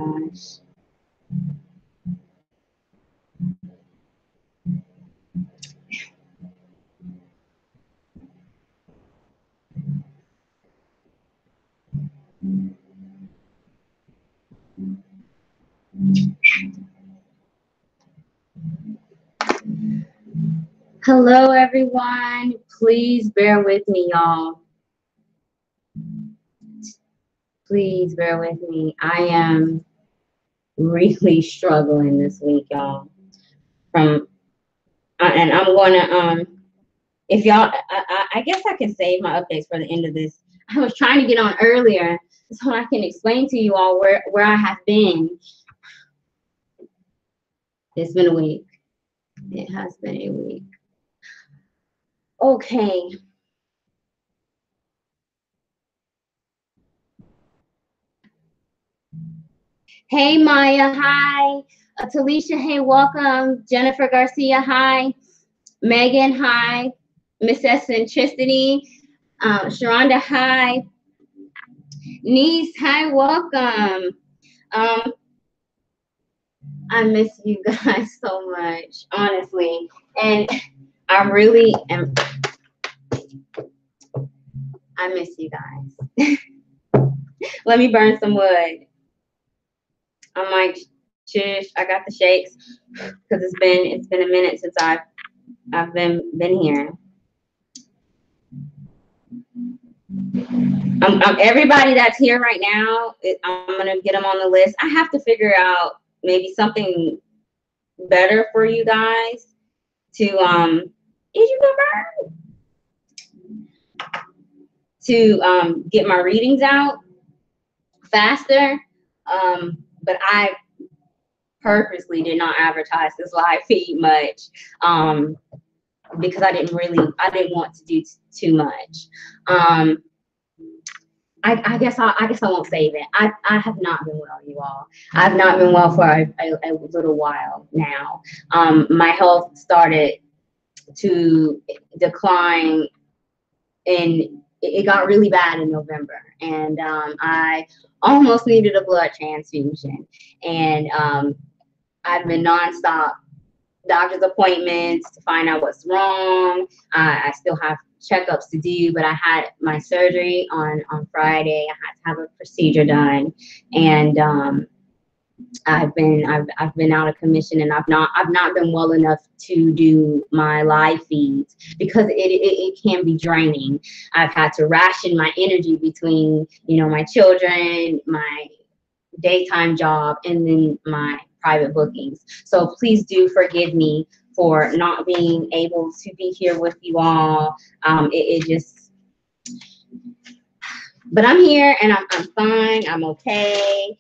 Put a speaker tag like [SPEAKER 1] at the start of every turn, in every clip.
[SPEAKER 1] gosh. Hello, everyone. Please bear with me, y'all. Please bear with me. I am really struggling this week, y'all. And I'm gonna if y'all, I guess I can save my updates for the end of this. I was trying to get on earlier so I can explain to you all where I have been. It's been a week. It has been a week. Okay. Hey, Maya, hi. Talisha, hey, welcome. Jennifer Garcia, hi. Megan, hi. Miss Eccentricity. Sharonda, hi. Niece, hi, welcome. I miss you guys so much, honestly. And I really am. I miss you guys. Let me burn some wood. I'm like, shush, I got the shakes because it's been a minute since I've been here. Everybody that's here right now, I'm gonna get them on the list. I have to figure out maybe something better for you guys to get my readings out faster. But I purposely did not advertise this live feed much because I didn't want to do too much. I guess I won't save it. I have not been well, you all. I've not been well for a little while now. My health started to decline, and it got really bad in November, and I almost needed a blood transfusion, and I've been nonstop doctor's appointments to find out what's wrong. I still have checkups to do, but I had my surgery on Friday. I had to have a procedure done, and I've been out of commission, and I've not been well enough to do my live feeds because it can be draining. I've had to ration my energy between my children, my daytime job, and then my private bookings. So please do forgive me for not being able to be here with you all. It just, but I'm here and I'm fine. I'm okay.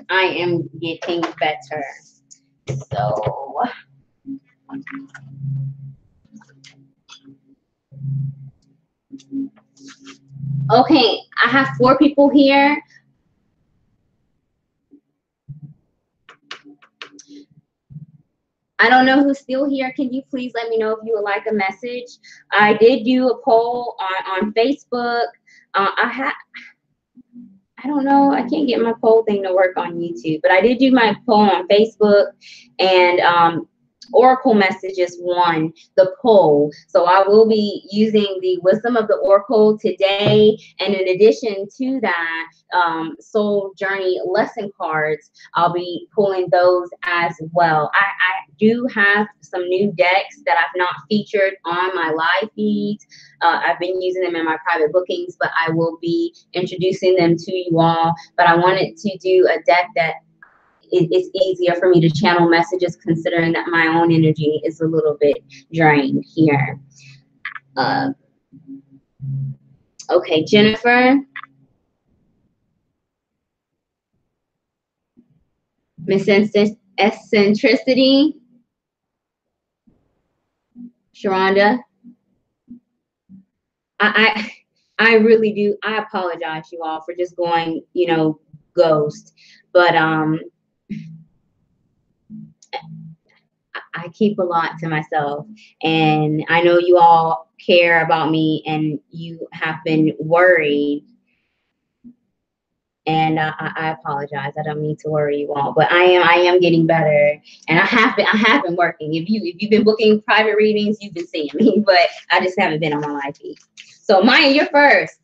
[SPEAKER 1] I am getting better. So okay, I have 4 people here. I don't know who's still here. Can you please let me know if you would like a message? I did do a poll on Facebook. I don't know. I can't get my poll thing to work on YouTube, but I did do my poll on Facebook, and Oracle Messages won the poll. So I will be using the Wisdom of the Oracle today. And in addition to that, Soul Journey lesson cards, I'll be pulling those as well. I do have some new decks that I've not featured on my live feeds. I've been using them in my private bookings, but I will be introducing them to you all. But I wanted to do a deck that it's easier for me to channel messages, considering that my own energy is a little bit drained here. Okay, Jennifer. Miss Eccentricity. Sharonda. I really do. I apologize, you all, for just going, ghost. But I keep a lot to myself, and I know you all care about me, and you have been worried And I apologize. I don't mean to worry you all, but I am getting better, and I have been working. If you've been booking private readings, you've been seeing me, but I just haven't been on my live feed. So Maya, you're first.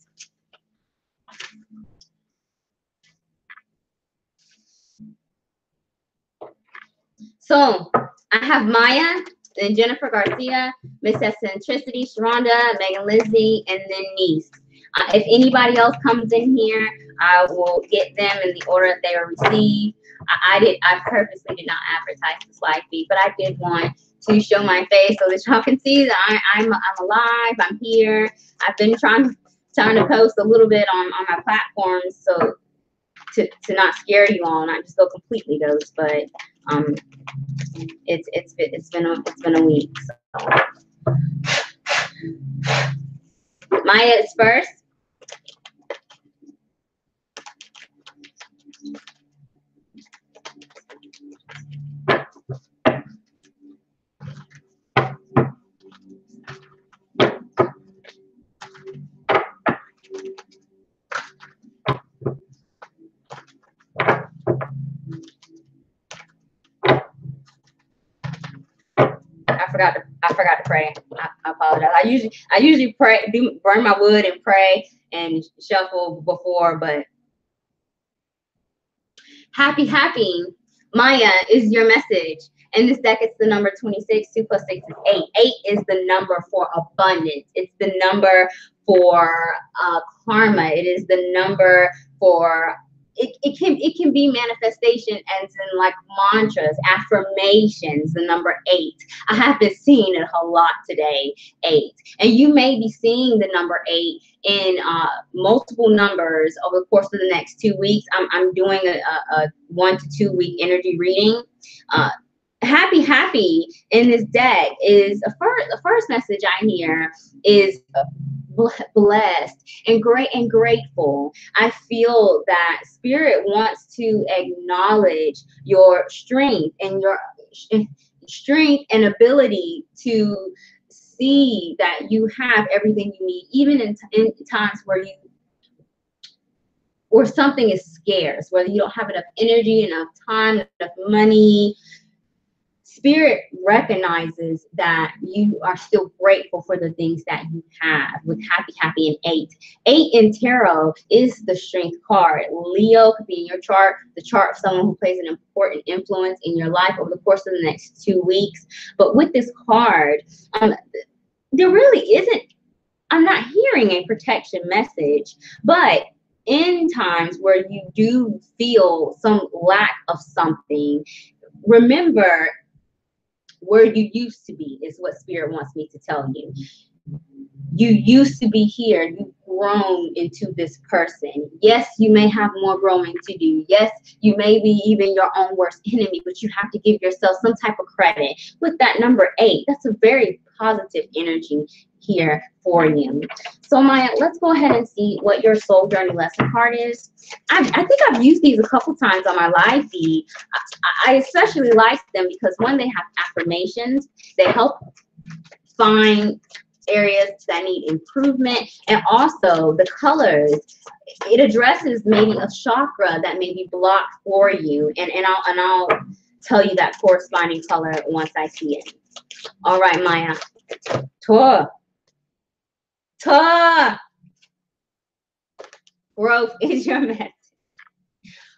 [SPEAKER 1] So I have Maya, then Jennifer Garcia, Miss Eccentricity, Sharonda, Megan Lizzie, and then Niece. If anybody else comes in here, I will get them in the order that they are received. I purposely did not advertise this live feed, but I did want to show my face so that y'all can see that I'm alive. I'm here. I've been trying to post a little bit on my platforms, so to not scare you all, not just go completely ghost, but it's been a week. So. Maya is first. I forgot to pray. I apologize. I usually pray, burn my wood and pray and shuffle before, but happy Maya is your message. In this deck, it's the number 26. 2 + 6 is 8. 8 is the number for abundance. It's the number for karma. It is the number for it can be manifestation as in like mantras, affirmations, the number 8. I have been seeing it a lot today, 8. And you may be seeing the number 8 in multiple numbers over the course of the next 2 weeks. I'm doing a 1 to 2 week energy reading. Happy in this deck is the first message I hear is blessed and great and grateful. I feel that spirit wants to acknowledge your strength and your strength and ability to see that you have everything you need, even in times where something is scarce, whether you don't have enough energy, enough time, enough money. Spirit recognizes that you are still grateful for the things that you have with happy and 8. 8 in tarot is the strength card. Leo could be in your chart, the chart of someone who plays an important influence in your life over the course of the next 2 weeks. But with this card, there really isn't, I'm not hearing a protection message, but in times where you do feel some lack of something, remember where you used to be is what spirit wants me to tell you. You used to be here. You've grown into this person. Yes, you may have more growing to do. Yes, you may be even your own worst enemy, but you have to give yourself some type of credit. With that number 8, that's a very positive energy here for you. So Maya, let's go ahead and see what your soul journey lesson card is. I think I've used these a couple times on my live feed. I especially like them because one, they have affirmations. They help find areas that need improvement, and also the colors, it addresses maybe a chakra that may be blocked for you, and I'll tell you that corresponding color once I see it. All right, Maya. Growth is your message.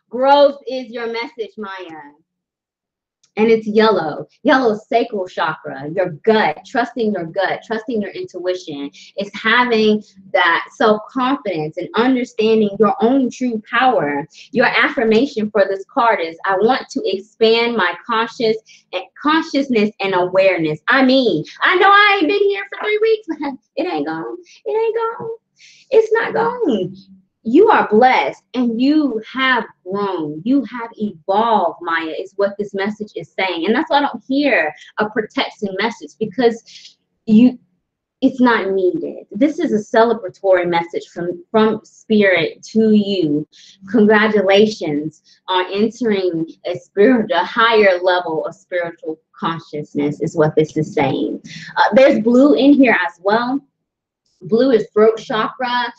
[SPEAKER 1] Growth is your message, Maya. And it's yellow. Yellow is sacral chakra, your gut, trusting your gut, trusting your intuition. It's having that self-confidence and understanding your own true power. Your affirmation for this card is, I want to expand my consciousness and awareness. I mean, I know I ain't been here for 3 weeks, but it ain't gone. It ain't gone. It's not gone. You are blessed and you have grown. You have evolved, Maya, is what this message is saying. And that's why I don't hear a protection message, because it's not needed. This is a celebratory message from spirit to you. Congratulations on entering a higher level of spiritual consciousness is what this is saying. There's blue in here as well. Blue is throat chakra.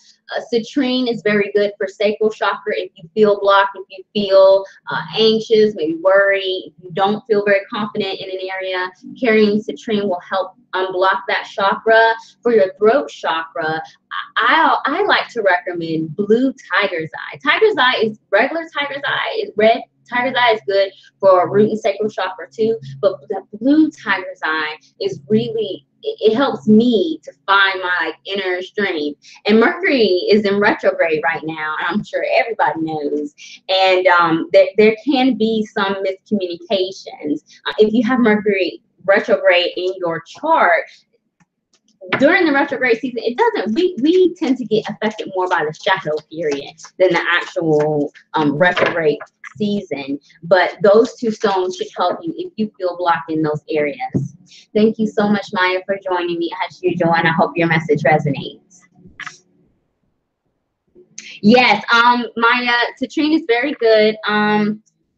[SPEAKER 1] Citrine is very good for sacral chakra. If you feel blocked, if you feel anxious, maybe worried, if you don't feel very confident in an area, carrying citrine will help unblock that chakra. For your throat chakra, I like to recommend blue tiger's eye. Tiger's eye is regular tiger's eye, is red. Tiger's eye is good for root and sacral chakra too, but the blue tiger's eye is really, it helps me to find my like inner strength. And Mercury is in retrograde right now, and I'm sure everybody knows. And there can be some miscommunications. If you have Mercury retrograde in your chart, during the retrograde season, it doesn't, we tend to get affected more by the shadow period than the actual retrograde season. But those two stones should help you if you feel blocked in those areas. Thank you so much, Maya, for joining me as usual, and I hope your message resonates. Yes, Maya, citrine is very good.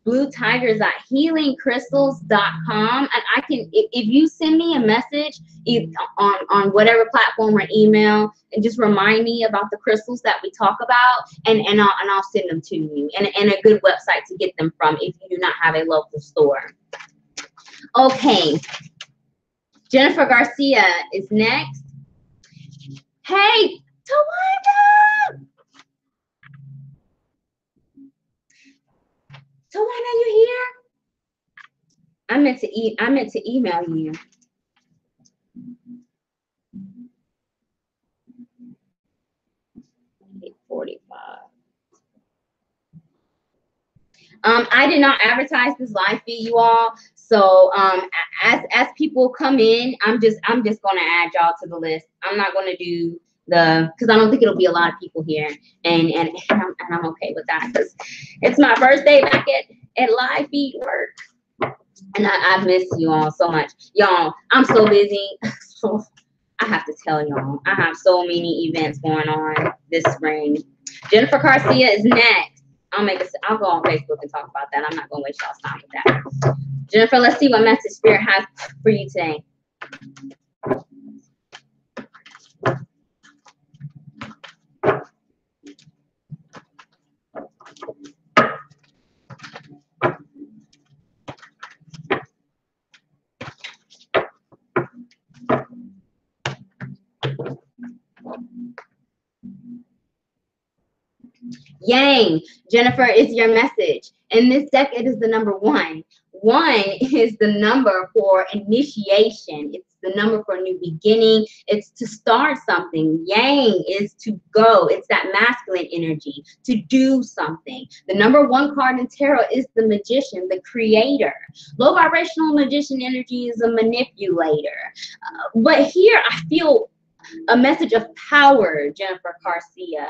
[SPEAKER 1] Blue tigers at healingcrystals.com, and I can, if you send me a message on whatever platform or email, and just remind me about the crystals that we talk about, and I'll send them to you, and a good website to get them from if you do not have a local store. Okay, Jennifer Garcia is next. Hey, Tawanda! Tawana, you here? I meant to email you. I did not advertise this live feed, you all. So as people come in, I'm just gonna add y'all to the list. I'm not gonna do because I don't think it'll be a lot of people here, and I'm okay with that because it's my first day back at live feed work, and I miss you all so much, y'all. I'm so busy. So I have to tell y'all, I have so many events going on this spring. Jennifer Garcia is next. I'll go on Facebook and talk about that. I'm not gonna waste y'all's time with that. Jennifer, let's see what message Spirit has for you today. Yang, Jennifer, is your message. And this deck, it is the number 1. 1 is the number for initiation. It's the number for a new beginning. It's to start something. Yang is to go. It's that masculine energy, to do something. The number 1 card in tarot is the magician, the creator. Low vibrational magician energy is a manipulator. But here I feel a message of power, Jennifer Garcia.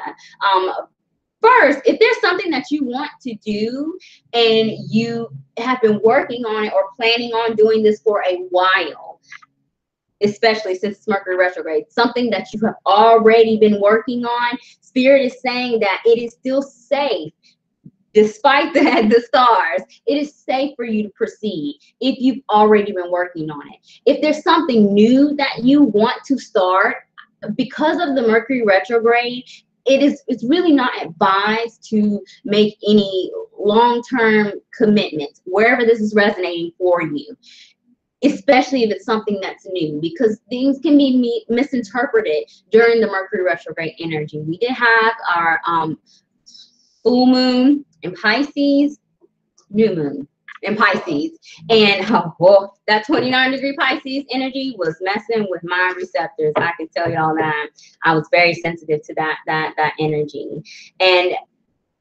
[SPEAKER 1] First, if there's something that you want to do and you have been working on it or planning on doing this for a while, especially since it's Mercury retrograde, something that you have already been working on, Spirit is saying that it is still safe. Despite the stars, it is safe for you to proceed if you've already been working on it. If there's something new that you want to start, because of the Mercury retrograde, it's really not advised to make any long-term commitments wherever this is resonating for you, especially if it's something that's new, because things can be misinterpreted during the Mercury retrograde energy. We did have our full moon in Pisces, new moon in Pisces, and that 29-degree Pisces energy was messing with my receptors. I can tell y'all that I was very sensitive to that energy.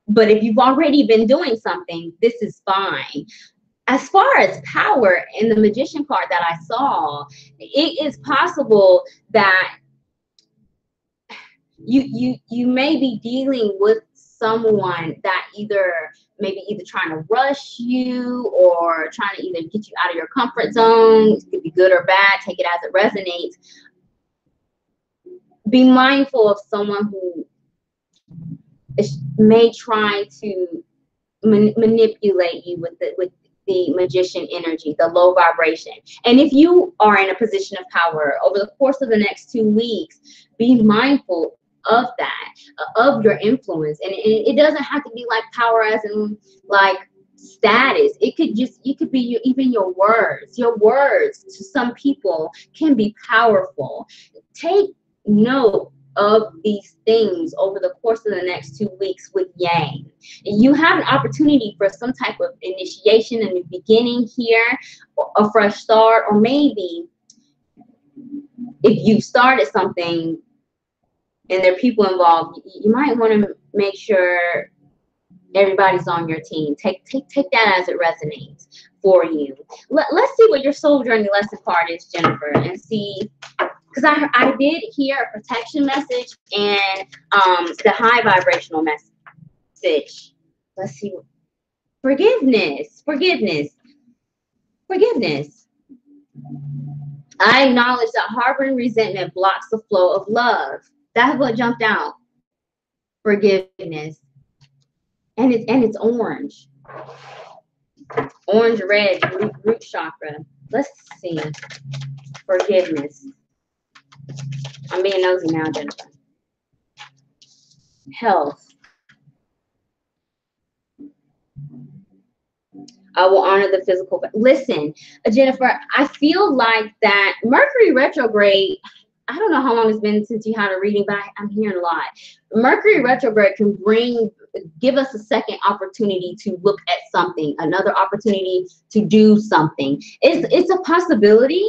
[SPEAKER 1] But if you've already been doing something, this is fine. As far as power in the magician card that I saw, it is possible that you may be dealing with someone that maybe either trying to rush you or trying to either get you out of your comfort zone. It could be good or bad. Take it as it resonates. Be mindful of someone who may try to manipulate you with the magician energy, the low vibration. And if you are in a position of power over the course of the next 2 weeks, be mindful of that, of your influence. And it doesn't have to be like power as in like status. It could be even your words. Your words to some people can be powerful. Take note of these things over the course of the next 2 weeks with Yang. You have an opportunity for some type of initiation, a new beginning here, a fresh start, or maybe if you've started something and there are people involved, you might want to make sure everybody's on your team. Take that as it resonates for you. Let's see what your soul journey lesson card is, Jennifer, and see. Because I did hear a protection message and the high vibrational message. Let's see. Forgiveness. I acknowledge that harboring resentment blocks the flow of love. That's what jumped out. Forgiveness. And it's orange. Orange, red, root chakra. Let's see. Forgiveness. I'm being nosy now, Jennifer. Health. I will honor the physical. Listen, Jennifer, I feel like that Mercury retrograde, I don't know how long it's been since you had a reading, but I'm hearing a lot. Mercury retrograde can give us a second opportunity to look at something, another opportunity to do something. It's a possibility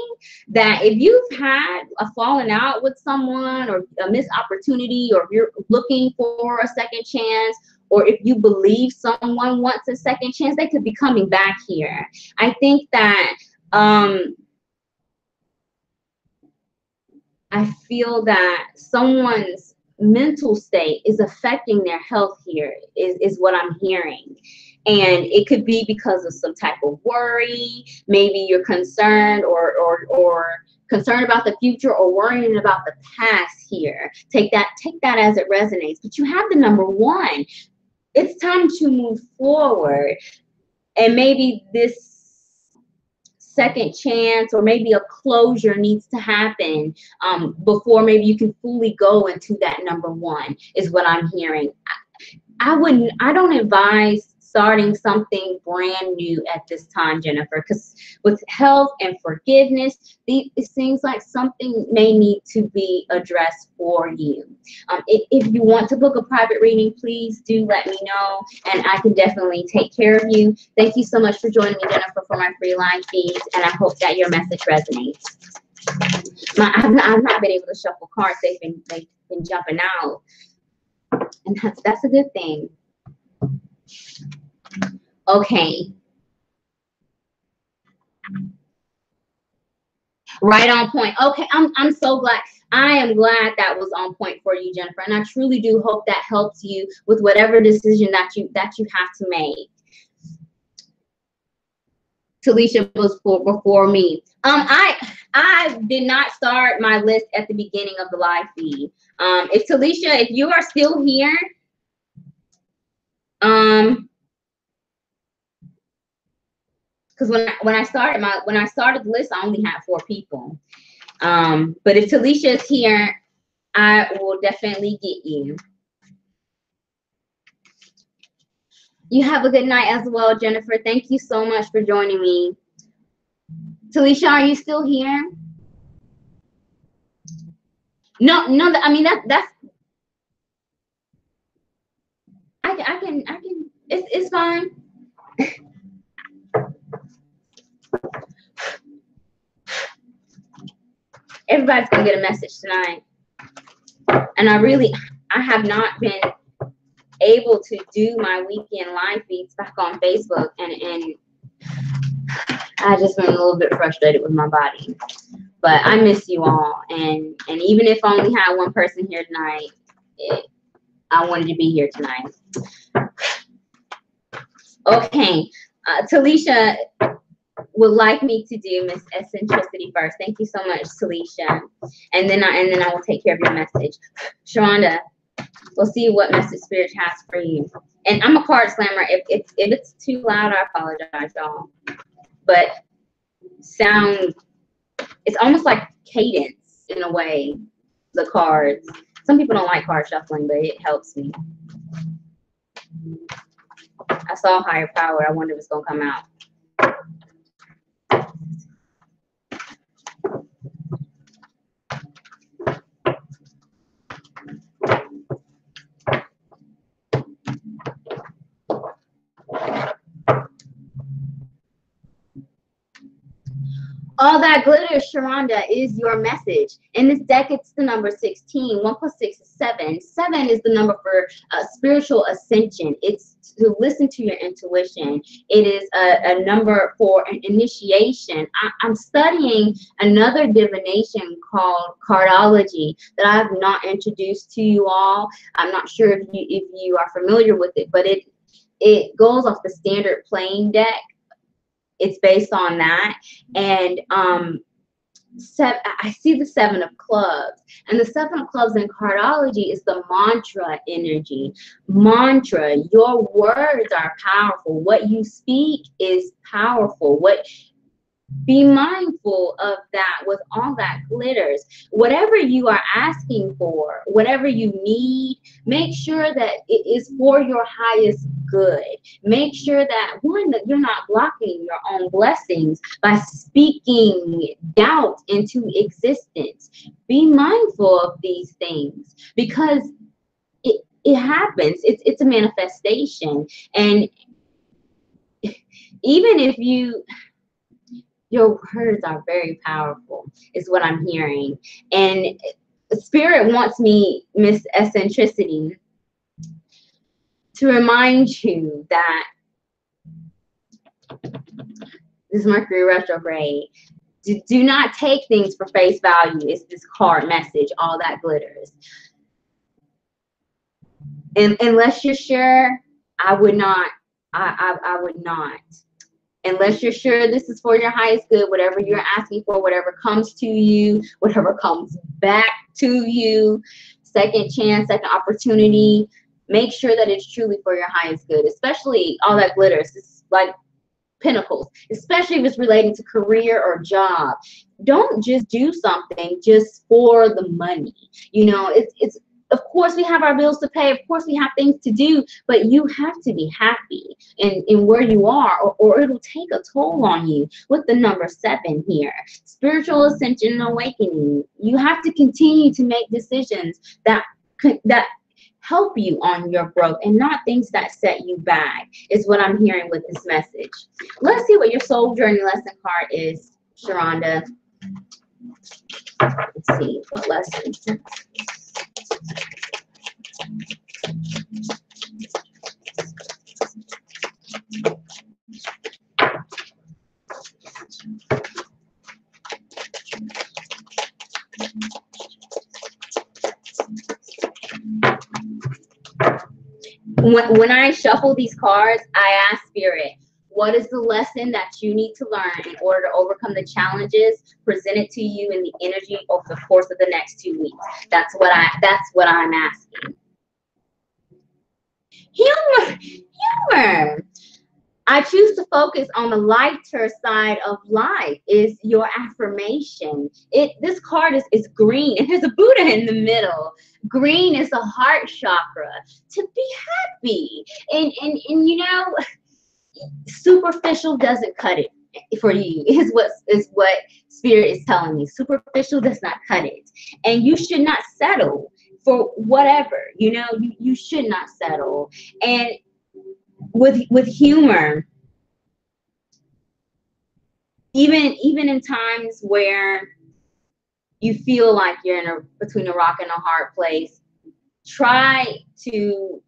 [SPEAKER 1] that if you've had a falling out with someone or a missed opportunity, or if you're looking for a second chance, or if you believe someone wants a second chance, they could be coming back here. I think that I feel that someone's mental state is affecting their health here, is what I'm hearing. And it could be because of some type of worry. Maybe you're concerned or concerned about the future, or worrying about the past here. Take that as it resonates. But you have the number 1. It's time to move forward. And maybe this second chance, or maybe a closure needs to happen before maybe you can fully go into that number 1, is what I'm hearing. I don't advise starting something brand new at this time, Jennifer, because with health and forgiveness, it seems like something may need to be addressed for you. If you want to book a private reading, please do let me know, and I can definitely take care of you. Thank you so much for joining me, Jennifer, for my free live feeds, and I hope that your message resonates. I've not been able to shuffle cards. They've been jumping out, and that's a good thing. Okay. Right on point. Okay, I'm so glad. I am glad that was on point for you, Jennifer, and I truly do hope that helps you with whatever decision that you have to make. Talisha was before me. I did not start my list at the beginning of the live feed. If Talisha, if you are still here, because when I started the list, I only had 4 people. But if Talisha is here, I will definitely get you. You have a good night as well, Jennifer. Thank you so much for joining me. Talisha, are you still here? No. I mean that's. I can. It's fine. Everybody's gonna get a message tonight, and I have not been able to do my weekend live feeds back on Facebook, and I just been a little bit frustrated with my body. But I miss you all, and even if I only had 1 person here tonight, I wanted to be here tonight. Okay, Talisha would like me to do Miss Eccentricity first. Thank you so much, Talisha, and then I will take care of your message. Sharonda, We'll see what message Spirit has for you. And I'm a card slammer. If it's too loud, I apologize, y'all. But sound, it's almost like cadence in a way, the cards. Some people don't like card shuffling, but it helps me. I saw higher power. I wonder if it's going to come out. All that glitters, Sharonda, is your message. In this deck, it's the number 16. 1 plus 6 is 7. 7 is the number for spiritual ascension. It's to listen to your intuition. It is a number for an initiation. I'm studying another divination called cardology that I have not introduced to you all. I'm not sure if you are familiar with it, but it goes off the standard playing deck. It's based on that. And I see the 7 of clubs. And the 7 of clubs in cardology is the mantra energy. Mantra, your words are powerful. What you speak is powerful. Be mindful of that with all that glitters. Whatever you are asking for, whatever you need, make sure that it is for your highest good. Make sure that, one, that you're not blocking your own blessings by speaking doubt into existence. Be mindful of these things because it happens. It's a manifestation. And even if your words are very powerful, is what I'm hearing. And Spirit wants me, Miss Eccentricity, to remind you that this Mercury retrograde, do not take things for face value. It's this card message, all that glitters. And unless you're sure, I would not. I would not. Unless you're sure this is for your highest good, whatever you're asking for, whatever comes to you, whatever comes back to you, second chance, second opportunity, make sure that it's truly for your highest good, especially all that glitters. It's like pinnacles, especially if it's relating to career or job. Don't just do something just for the money. You know, it's of course, we have our bills to pay. Of course, we have things to do, but you have to be happy in where you are, or it'll take a toll on you with the number 7 here. Spiritual ascension and awakening. You have to continue to make decisions that help you on your growth and not things that set you back, is what I'm hearing with this message. Let's see what your soul journey lesson card is, Sharonda. Let's see what lessons. When I shuffle these cards, I ask Spirit, what is the lesson that you need to learn in order to overcome the challenges presented to you in the energy over the course of the next 2 weeks? That's what I'm asking. Humor. I choose to focus on the lighter side of life is your affirmation. This card is green, and there's a Buddha in the middle. Green is the heart chakra. To be happy. And you know, superficial doesn't cut it for you, is what Spirit is telling me. Superficial does not cut it. And you should not settle for whatever, you know, you should not settle. And with humor, even in times where you feel like you're between a rock and a hard place, try to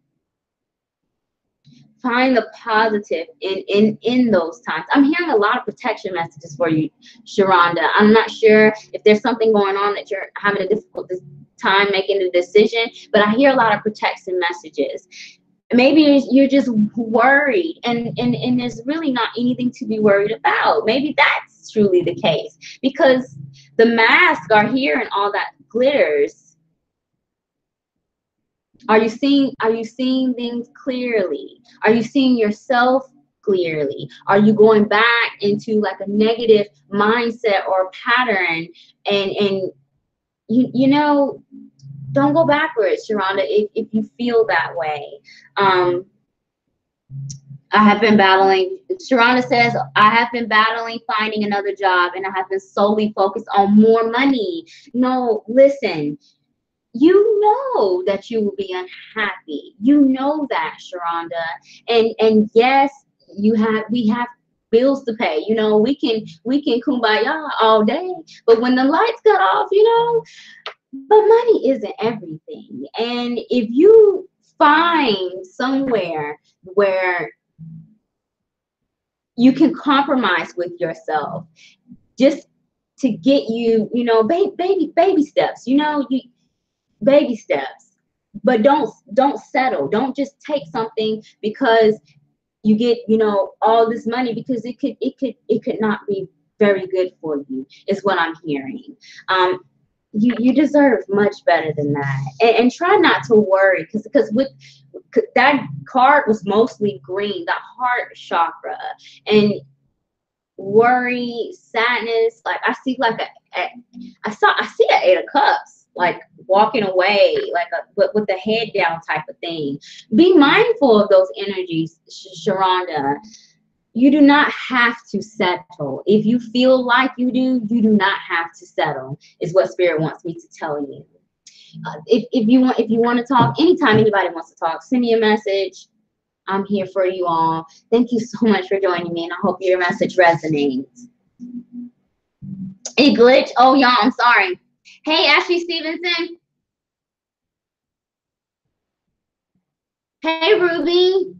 [SPEAKER 1] find the positive in those times. I'm hearing a lot of protection messages for you, Sharonda. I'm not sure if there's something going on that you're having a difficult time making a decision, but I hear a lot of protection messages. Maybe you're just worried, and there's really not anything to be worried about. Maybe that's truly the case, because the masks are here and all that glitters. Are you seeing things clearly? Are you seeing yourself clearly? Are you going back into like a negative mindset or pattern? And you know, don't go backwards, Sharonda, if you feel that way. Um, I have been battling, Sharonda says, I have been battling finding another job and I have been solely focused on more money. No, listen, you know that you will be unhappy. You know that, Sharonda. And yes, we have bills to pay. You know, we can kumbaya all day, but when the lights cut off, you know, but money isn't everything. And if you find somewhere where you can compromise with yourself just to get you, you know, baby steps, you know, you baby steps, but don't settle. Don't just take something because you get, you know, all this money, because it could not be very good for you, is what I'm hearing. You deserve much better than that, and try not to worry, because with that card was mostly green, the heart chakra, and worry, sadness. Like I see like I see an 8 of cups, like walking away, like with the head down type of thing. Be mindful of those energies, Sharonda. You do not have to settle. If you feel like you do not have to settle, is what Spirit wants me to tell you. If you want to talk anytime, anybody wants to talk, send me a message. I'm here for you all. Thank you so much for joining me, and I hope your message resonates. It glitched. Oh, y'all, I'm sorry. Hey, Ashley Stevenson. Hey, Ruby.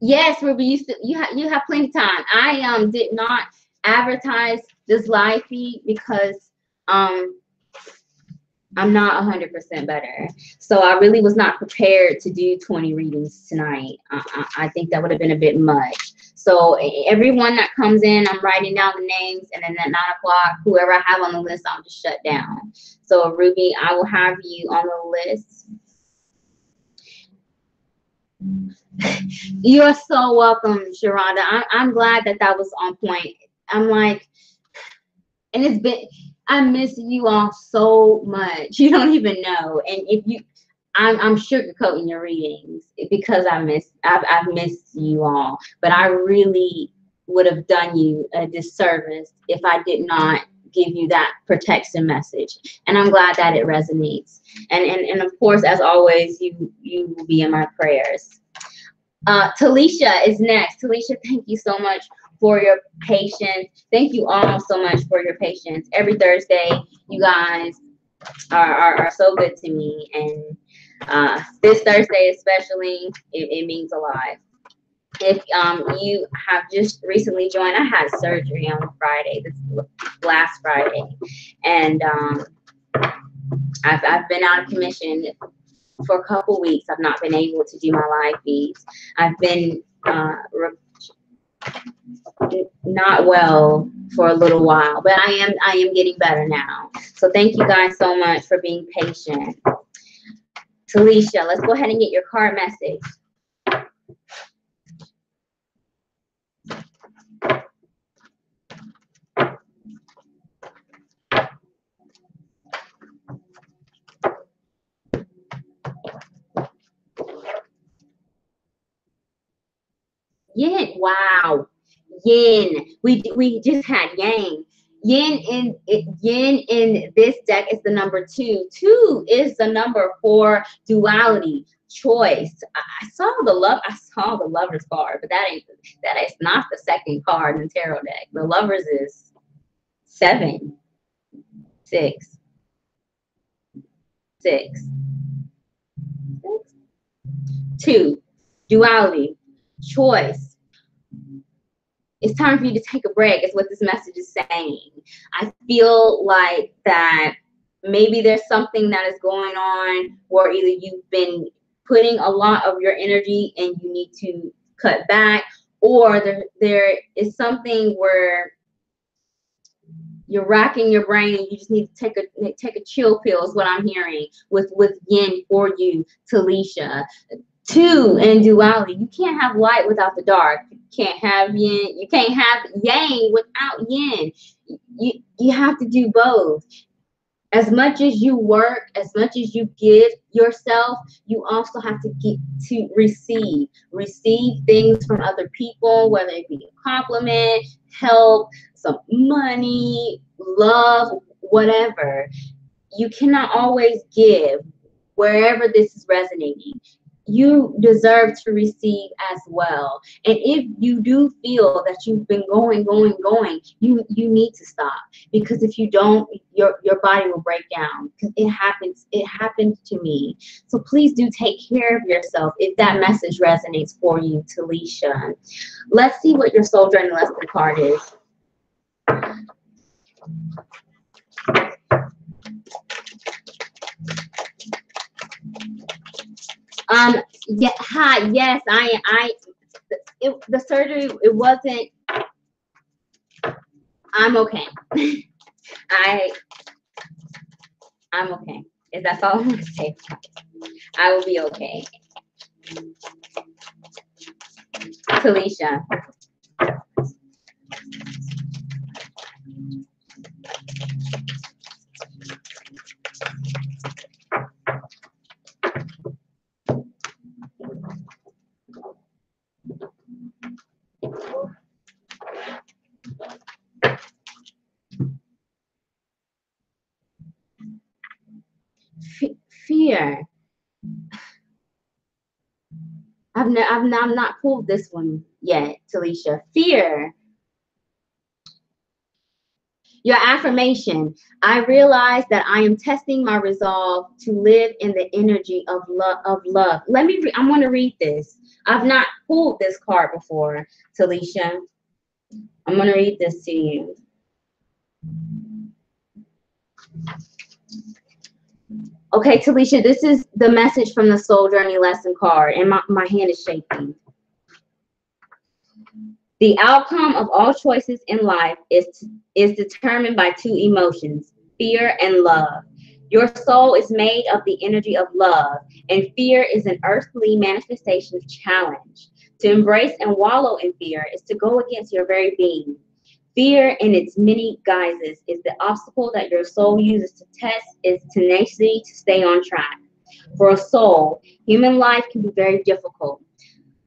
[SPEAKER 1] Yes, Ruby, you have plenty of time. I did not advertise this live feed because I'm not 100% better. So I really was not prepared to do 20 readings tonight. I think that would have been a bit much. So everyone that comes in, I'm writing down the names, and then at 9 o'clock, whoever I have on the list, I'll just shut down. So Ruby, I will have you on the list. You're so welcome, Sharonda. I'm glad that was on point. I'm like, and it's been, I miss you all so much. You don't even know. And if you, I'm sugarcoating your readings because I've missed you all. But I really would have done you a disservice if I did not give you that protection message. And I'm glad that it resonates. And of course, as always, you will be in my prayers. Talisha is next. Talisha, thank you so much for your patience. Thank you all so much for your patience. Every Thursday, you guys are so good to me. And this Thursday especially, it means a lot. If you have just recently joined, I had surgery on Friday, this last Friday. And I've been out of commission for a couple weeks. I've not been able to do my live feeds. I've been not well for a little while, but I am getting better now. So thank you guys so much for being patient. Talisha, let's go ahead and get your card message. Yin, wow. Yin. We just had yang. Yin in this deck is the number 2. 2 is the number for duality, choice. I saw the lovers card, but that is not the second card in the tarot deck. The lovers is 7, 6, 6, 2. Duality, choice. It's time for you to take a break, is what this message is saying. I feel like that maybe there's something that is going on where either you've been putting a lot of your energy and you need to cut back, or there is something where you're racking your brain, and you just need to take a chill pill is what I'm hearing with yin for you, Talisha. Two, in duality, you can't have light without the dark. You can't have yin, you can't have yang without yin. You have to do both. As much as you work, as much as you give yourself, you also have to get to receive things from other people, whether it be a compliment, help, some money, love, whatever. You cannot always give wherever this is resonating. You deserve to receive as well. And if you do feel that you've been going, you need to stop. Because if you don't, your body will break down. Because it happens to me. So please do take care of yourself if that message resonates for you, Talisha. Let's see what your soul journey lesson card is. Yeah, hi, yes, the surgery, it wasn't, I'm okay. I'm okay. That's all I'm gonna say. I will be okay. Talisha. Fear. I've not pulled this one yet, Talisha. Fear. Your affirmation. I realize that I am testing my resolve to live in the energy of love. Let me. I want to read this. I've not pulled this card before, Talisha. I'm going to read this to you. Okay, Talisha, this is the message from the Soul Journey lesson card, and my hand is shaking. The outcome of all choices in life is determined by two emotions, fear and love. Your soul is made of the energy of love, and fear is an earthly manifestation of challenge. To embrace and wallow in fear is to go against your very being. Fear in its many guises is the obstacle that your soul uses to test its tenacity to stay on track. For a soul, human life can be very difficult,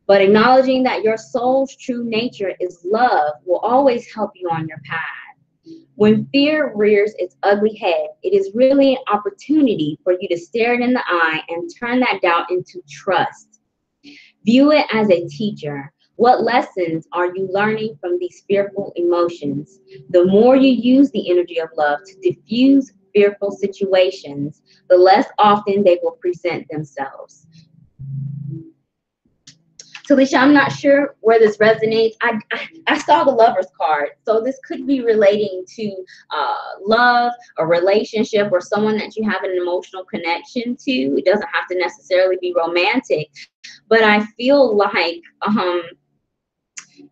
[SPEAKER 1] but acknowledging that your soul's true nature is love will always help you on your path. When fear rears its ugly head, it is really an opportunity for you to stare it in the eye and turn that doubt into trust. View it as a teacher. What lessons are you learning from these fearful emotions? The more you use the energy of love to diffuse fearful situations, the less often they will present themselves. Talisha, I'm not sure where this resonates. I saw the Lover's card, so this could be relating to love, a relationship, or someone that you have an emotional connection to. It doesn't have to necessarily be romantic, but I feel like,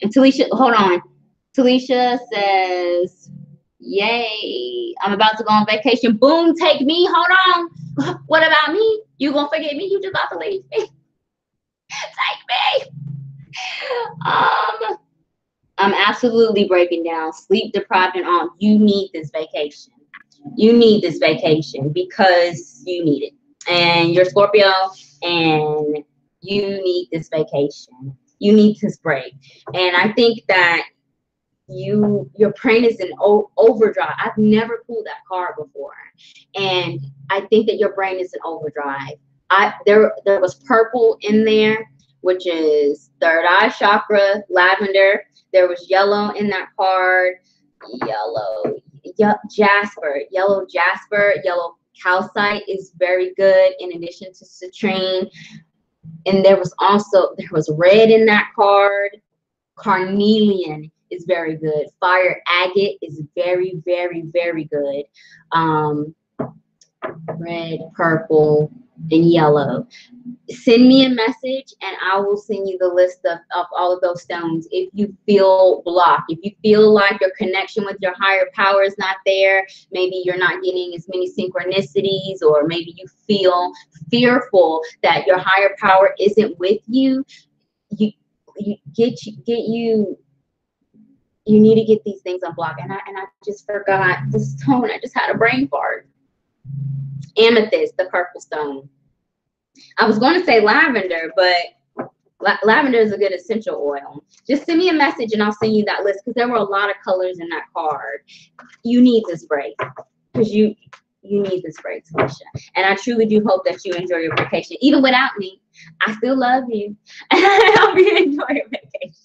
[SPEAKER 1] and Talisha, hold on. Talisha says, yay, I'm about to go on vacation. Boom, take me, hold on. What about me? You gonna forget me? You just about to leave me? Take me. I'm absolutely breaking down, sleep deprived and all. You need this vacation. You need this vacation because you need it. And you're Scorpio and you need this vacation. You need this break. And I think that your brain is in overdrive. I've never pulled that card before. And I think that your brain is in overdrive. There was purple in there, which is third eye chakra, lavender. There was yellow in that card, yellow jasper, yellow calcite is very good in addition to citrine. And there was red in that card. Carnelian is very good. Fire agate is very, very, very good. Red, purple, and yellow. send me a message and I will send you the list of all of those stones. If you feel blocked, if you feel like your connection with your higher power is not there, maybe you're not getting as many synchronicities, or maybe you feel fearful that your higher power isn't with you, you need to get these things unblocked. And I just forgot the stone. I just had a brain fart. Amethyst, the purple stone. I was going to say lavender, but lavender is a good essential oil. Just send me a message and I'll send you that list, because there were a lot of colors in that card. You need this break, because you need this break, Talisha. And I truly do hope that you enjoy your vacation. Even without me, I still love you. And I hope you enjoy your vacation.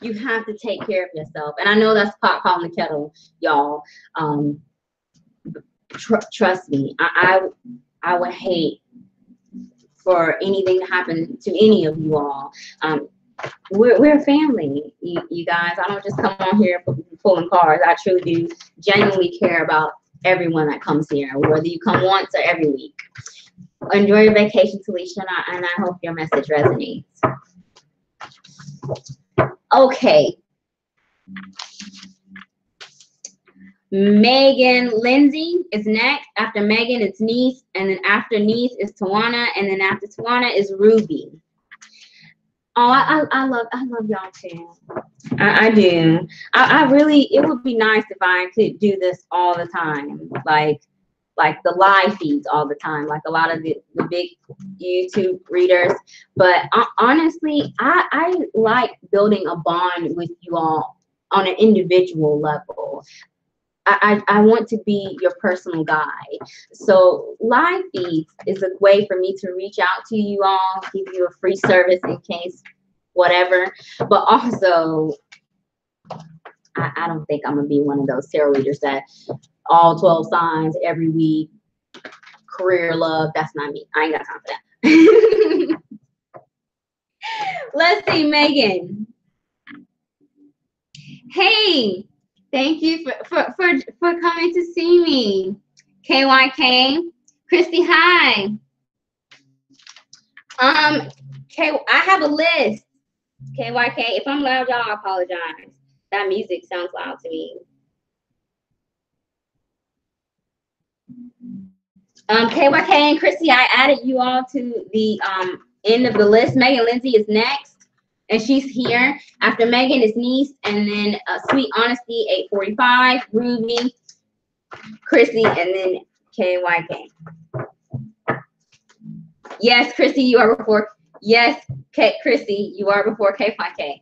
[SPEAKER 1] You have to take care of yourself. And I know that's pot calling the kettle, y'all. Trust me, I would hate for anything to happen to any of you all. We're a family, you guys. I don't just come on here pulling cards. I truly do genuinely care about everyone that comes here, whether you come once or every week. Enjoy your vacation, Talisha, and I hope your message resonates. Okay. Megan Lindsay is next. After Megan, it's Niece, and then after Niece is Tawana, and then after Tawana is Ruby. Oh, I love y'all too. I do. I really, it would be nice if I could do this all the time, like the live feeds all the time, like a lot of the big YouTube readers. But honestly, I like building a bond with you all on an individual level. I want to be your personal guide. So live feeds is a way for me to reach out to you all, give you a free service in case whatever. But also, I don't think I'm going to be one of those tarot readers that all 12 signs every week, career, love. That's not me. I ain't got time for that. Let's see, Megan. Hey. Thank you for coming to see me. KYK. Christy, hi. I have a list. KYK. If I'm loud, y'all, I apologize. That music sounds loud to me. KYK and Christy, I added you all to the end of the list. Megan Lindsay is next. And she's here. After Megan is Niece, and then Sweet Honesty, 845, Ruby, Chrissy, and then KYK. Yes, Chrissy, you are before. Yes, Chrissy, you are before KYK.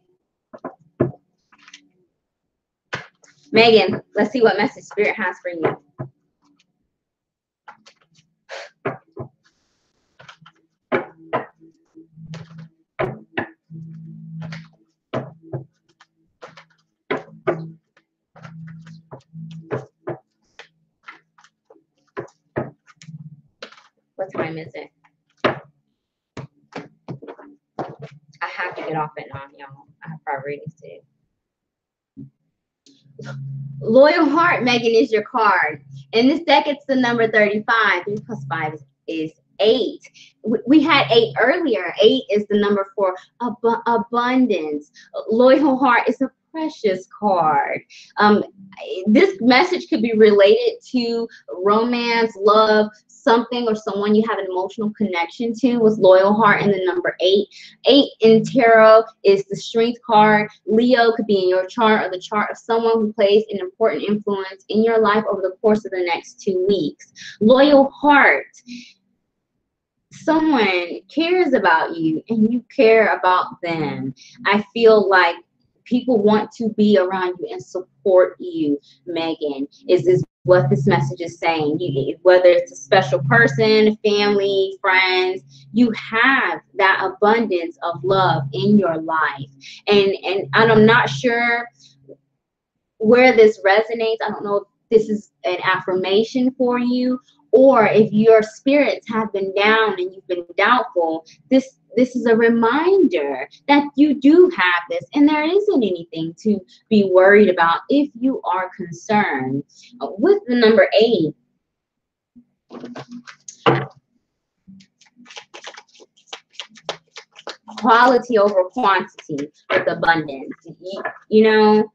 [SPEAKER 1] Megan, let's see what message Spirit has for you. What time is it? I have to get off at 9, y'all. I have priorities too. Loyal Heart, Megan, is your card. In this deck, it's the number 35. 3 plus 5 is 8. We had 8 earlier. 8 is the number for abundance. Loyal Heart is a precious card. This message could be related to romance, love, something or someone you have an emotional connection to, with Loyal Heart and the number 8. 8 in tarot is the strength card. Leo could be in your chart or the chart of someone who plays an important influence in your life over the course of the next 2 weeks. Loyal Heart. Someone cares about you and you care about them. I feel like people want to be around you and support you, Megan. Is this what this message is saying? Whether it's a special person, family, friends, you have that abundance of love in your life. And I'm not sure where this resonates. I don't know if this is an affirmation for you, or if your spirits have been down and you've been doubtful. This is a reminder that you do have this, and there isn't anything to be worried about if you are concerned. With the number 8, quality over quantity with abundance. You know,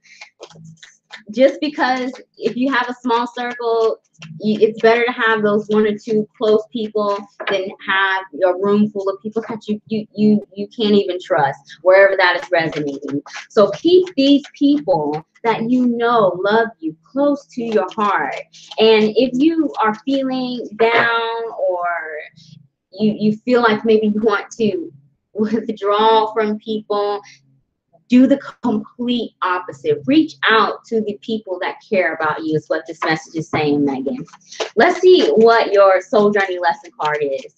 [SPEAKER 1] just because if you have a small circle, it's better to have those 1 or 2 close people than have a room full of people that you can't even trust, wherever that is resonating. So keep these people that you know love you close to your heart. And if you are feeling down, or you feel like maybe you want to withdraw from people, do the complete opposite. Reach out to the people that care about you, is what this message is saying, Megan. Let's see what your soul journey lesson card is.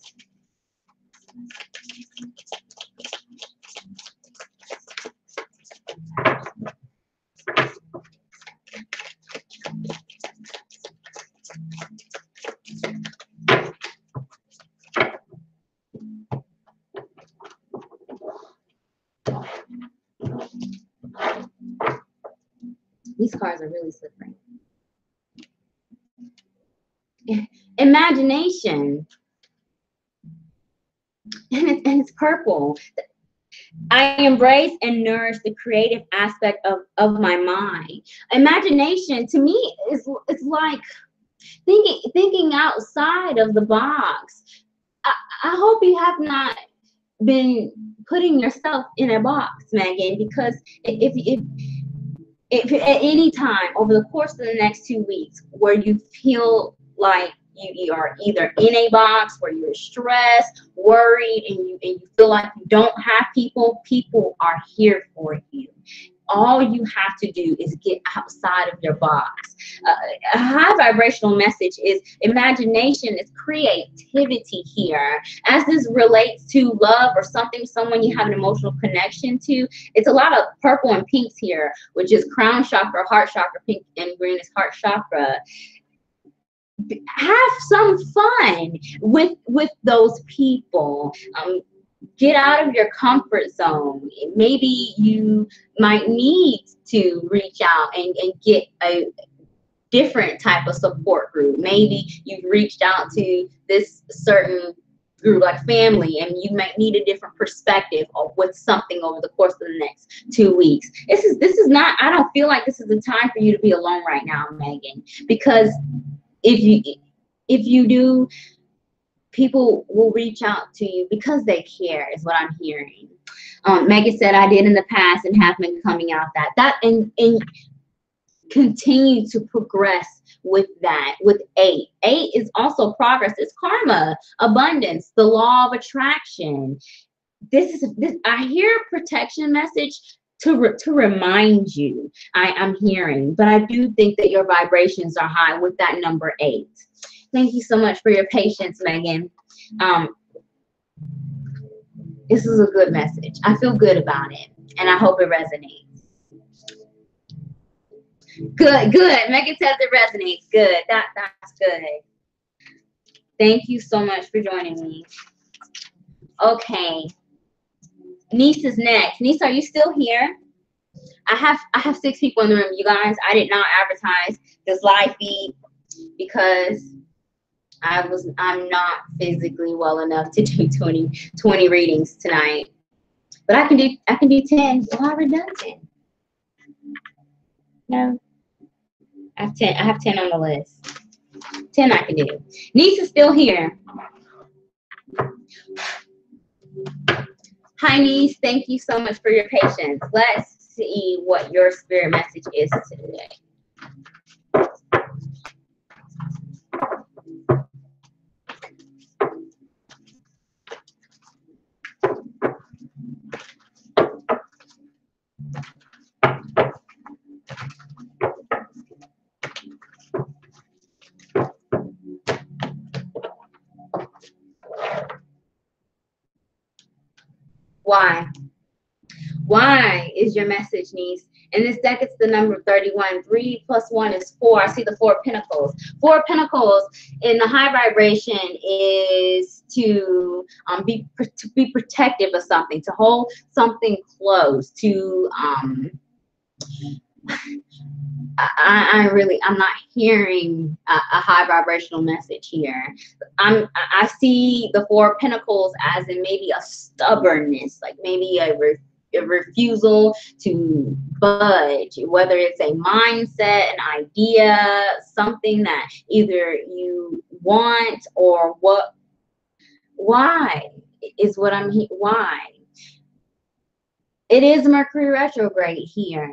[SPEAKER 1] These cards are really slippery. Imagination. And it's purple. I embrace and nourish the creative aspect of my mind. Imagination to me is like thinking outside of the box. I hope you have not been putting yourself in a box, Megan, because if at any time over the course of the next 2 weeks where you feel like you are either in a box, where you're stressed, worried, and you feel like you don't have people are here for you. All you have to do is get outside of your box. A high vibrational message is imagination, is creativity here. As this relates to love or someone you have an emotional connection to, it's a lot of purple and pinks here, which is crown chakra, heart chakra, pink and green is heart chakra. Have some fun with those people. Get out of your comfort zone. Maybe you might need to reach out and get a different type of support group. Maybe you've reached out to this certain group like family, and you might need a different perspective with something over the course of the next 2 weeks. This is not, I don't feel like this is the time for you to be alone right now, Megan, because if you do, people will reach out to you because they care, is what I'm hearing. Megan said, I did in the past and have been coming out that and continue to progress with that. With 8 is also progress. It's karma, abundance, the law of attraction. This I hear a protection message to remind you. I'm hearing, but I do think that your vibrations are high with that number 8. Thank you so much for your patience, Megan. This is a good message. I feel good about it, and I hope it resonates. Good. Megan says it resonates. Good. That's good. Thank you so much for joining me. Okay. Niece is next. Niece, are you still here? I have 6 people in the room, you guys. I did not advertise this live feed because I'm not physically well enough to do 20 readings tonight. But I can do 10. Well, I already done 10. No. I have 10 on the list. 10 I can do. Niece is still here. Hi, niece. Thank you so much for your patience. Let's see what your spirit message is today. Why is your message, niece? In this deck, it's the number 31. 3 plus 1 is 4. I see the 4 of Pentacles. 4 of Pentacles in the high vibration is to be protective of something, to hold something close, to I'm not hearing a high vibrational message here. I see the Four of Pentacles as in maybe a stubbornness, like maybe a refusal to budge, whether it's a mindset, an idea, something that either you want or why is what I'm why. It is Mercury retrograde here.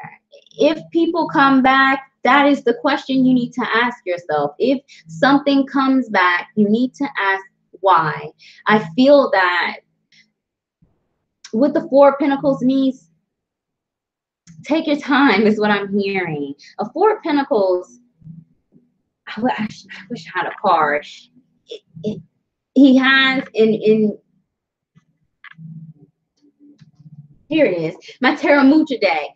[SPEAKER 1] If people come back, that is the question you need to ask yourself. If something comes back, you need to ask why. I feel that with the Four of Pentacles, niece, take your time is what I'm hearing. A Four of Pentacles, I wish I had a card. He has in here it is, my Tarot Mucha Day.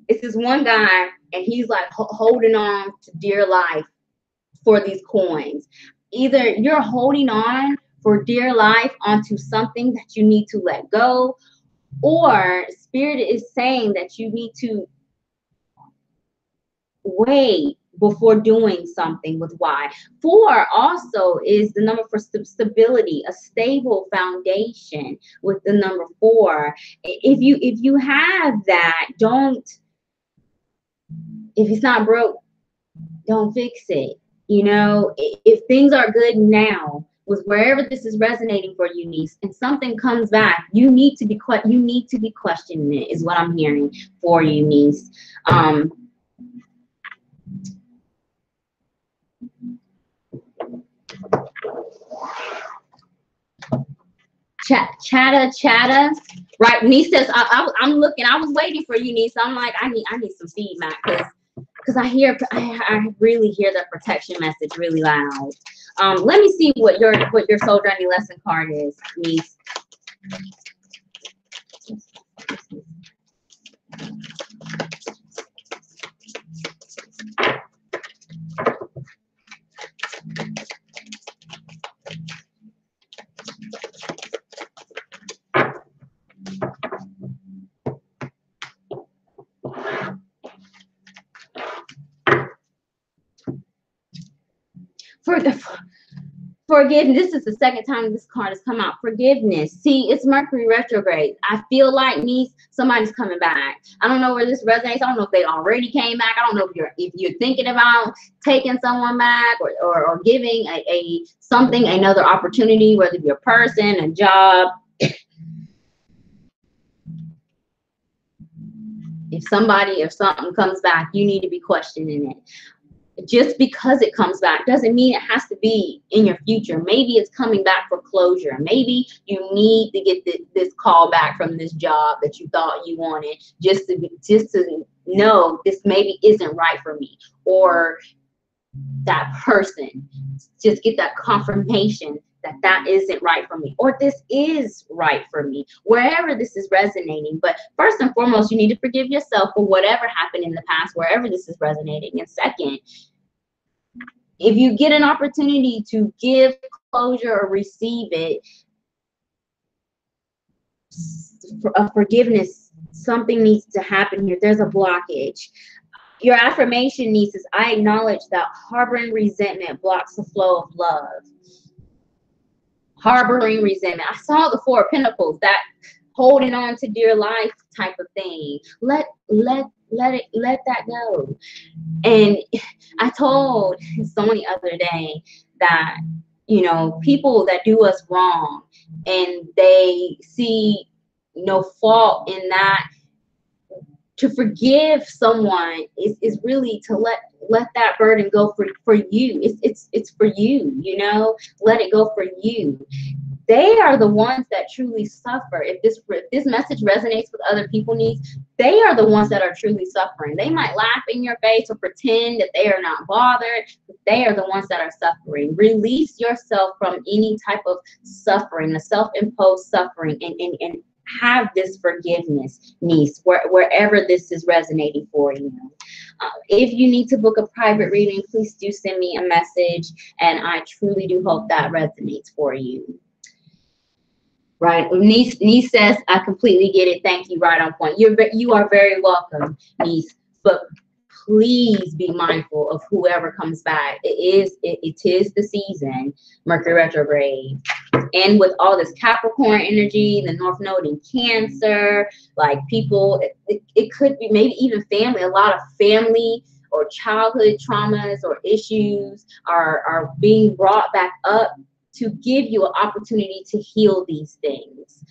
[SPEAKER 1] It's this one guy, and he's like holding on to dear life for these coins. Either you're holding on for dear life onto something that you need to let go, or Spirit is saying that you need to wait before doing something with why. 4 also is the number for stability, a stable foundation with the number 4. If you have that, don't, if it's not broke, don't fix it. You know, if things are good now with wherever this is resonating for you, niece, and something comes back, you need to be questioning it, is what I'm hearing for you, niece. Chatta, right? Niece says, I'm looking. I was waiting for you, niece. I'm like, I need some feedback because I really hear that protection message really loud. Let me see what your soul journey lesson card is, niece. Forgiveness. This is the second time this card has come out. Forgiveness. See, it's Mercury retrograde. I feel like, niece, somebody's coming back. I don't know where this resonates. I don't know if they already came back. I don't know if you're thinking about taking someone back or giving something another opportunity, whether it be a person, a job. If something comes back, you need to be questioning it. Just because it comes back doesn't mean it has to be in your future. Maybe it's coming back for closure. Maybe you need to get this call back from this job that you thought you wanted, just to know this maybe isn't right for me, or that person. Just get that confirmation that isn't right for me, or this is right for me, wherever this is resonating. But first and foremost, you need to forgive yourself for whatever happened in the past, wherever this is resonating. And second, if you get an opportunity to give closure or receive it, forgiveness, something needs to happen here. There's a blockage. Your affirmation, niece, is I acknowledge that harboring resentment blocks the flow of love. Harboring resentment. I saw the Four of Pentacles, that holding on to dear life type of thing. Let that go. And I told someone the other day that, you know, people that do us wrong and they see no fault in that, to forgive someone is really to let that burden go for you. It's for you, you know, let it go for you. They are the ones that truly suffer. If this message resonates with other people, needs, they are the ones that are truly suffering. They might laugh in your face or pretend that they are not bothered, but they are the ones that are suffering. Release yourself from any type of suffering, the self-imposed suffering, and have this forgiveness, niece, wherever this is resonating for you. If you need to book a private reading, please do send me a message, and I truly do hope that resonates for you. Right, niece says, I completely get it. Thank you. Right on point. You are very welcome, niece. But please be mindful of whoever comes back. It is the season, Mercury retrograde. And with all this Capricorn energy, the North Node in Cancer, like people, it could be maybe even family, a lot of family or childhood traumas or issues are being brought back up to give you an opportunity to heal these things.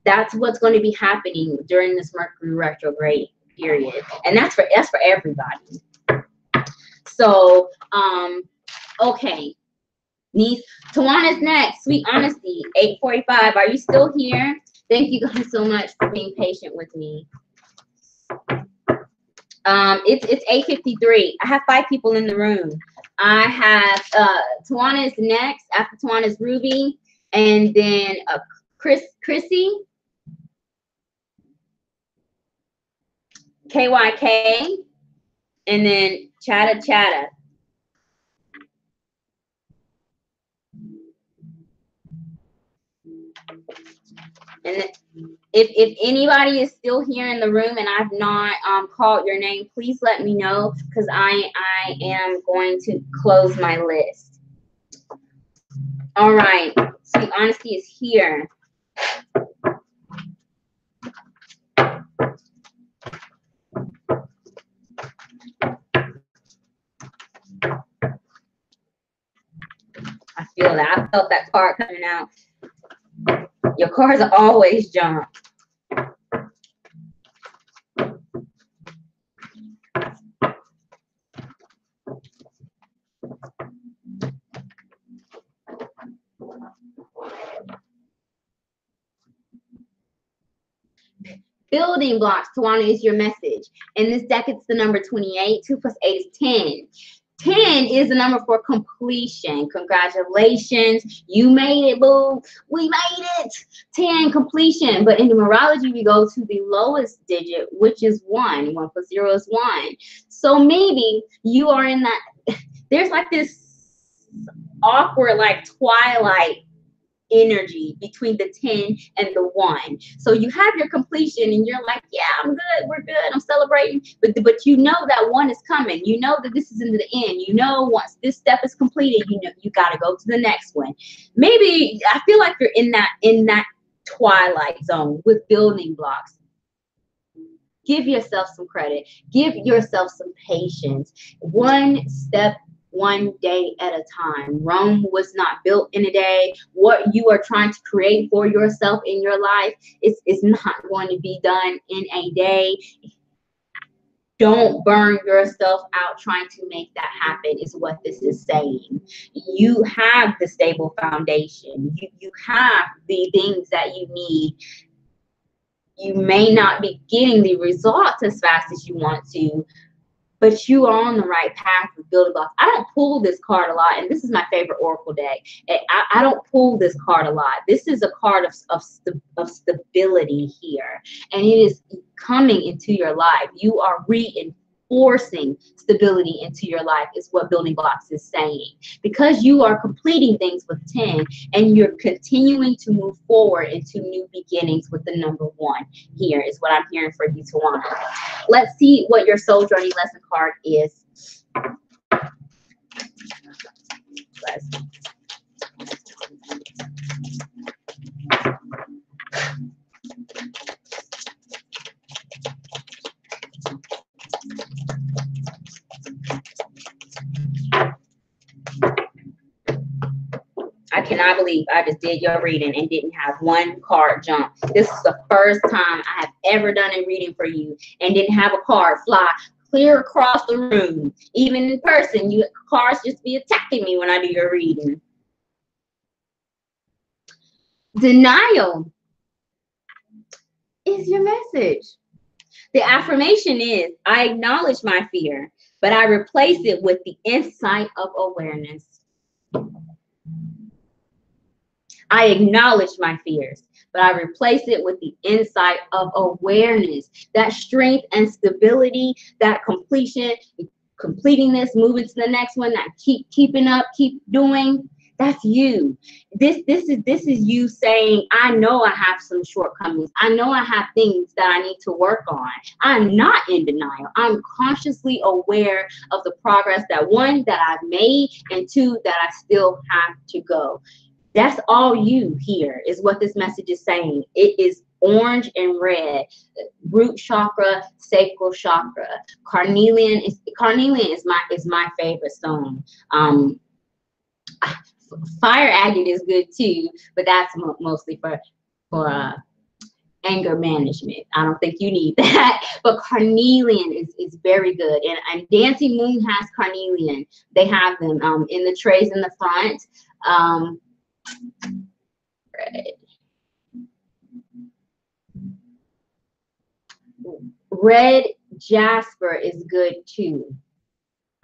[SPEAKER 1] That's what's going to be happening during this Mercury retrograde period. And that's for everybody. So, okay. Tawana's next. Sweet Honesty, 8:45. Are you still here? Thank you guys so much for being patient with me. It's 8:53. I have 5 people in the room. I have Tawana is next. After Tawana is Ruby, and then Chrissy, KYK, and then Chatta. And if anybody is still here in the room and I've not called your name, please let me know, because I am going to close my list. All right, Sweet Honesty is here. I feel that. I felt that card coming out. Your cards always jump. Building blocks, Tawana, is your message. In this deck, it's the number 28. 2 + 8 is 10. 10 is the number for completion. Congratulations. You made it, boo. We made it. 10, completion. But in numerology, we go to the lowest digit, which is 1. 1 + 0 is 1. So maybe you are in that, there's like this awkward, like twilight energy between the 10 and the 1. So you have your completion and you're like, yeah, I'm good, we're good, I'm celebrating, but you know that 1 is coming. You know that this is into the end. You know, once this step is completed, you know you got to go to the next one. Maybe I feel like you're in that twilight zone with building blocks. Give yourself some credit. Give yourself some patience. One step, one day at a time. Rome was not built in a day. What you are trying to create for yourself in your life is not going to be done in a day. Don't burn yourself out trying to make that happen, is what this is saying. You have the stable foundation. You have the things that you need. You may not be getting the results as fast as you want to, but you are on the right path with building blocks. I don't pull this card a lot, and this is my favorite Oracle deck. I don't pull this card a lot. This is a card of stability here, and it is coming into your life. You are reinforcing stability into your life, is what building blocks is saying. Because you are completing things with 10, and you're continuing to move forward into new beginnings with the number 1 here, is what I'm hearing for you, Tawana. Let's see what your soul journey lesson card is. I cannot believe I just did your reading and didn't have one card jump. This is the first time I have ever done a reading for you and didn't have a card fly clear across the room. Even in person, cards just be attacking me when I do your reading. Denial is your message. The affirmation is, I acknowledge my fear, but I replace it with the insight of awareness. I acknowledge my fears, but I replace it with the insight of awareness. That strength and stability, that completion, completing this, moving to the next one, that keeping up, keep doing. That's you. This is you saying, I know I have some shortcomings. I know I have things that I need to work on. I'm not in denial. I'm consciously aware of the progress that, one, that I've made, and two, that I still have to go. That's all you here, is what this message is saying. It is orange and red. Root chakra, sacral chakra. Carnelian is my favorite stone. Fire agate is good too, but that's mostly for anger management. I don't think you need that, but carnelian is very good. And Dancing Moon has carnelian. They have them in the trays in the front. Red jasper is good too.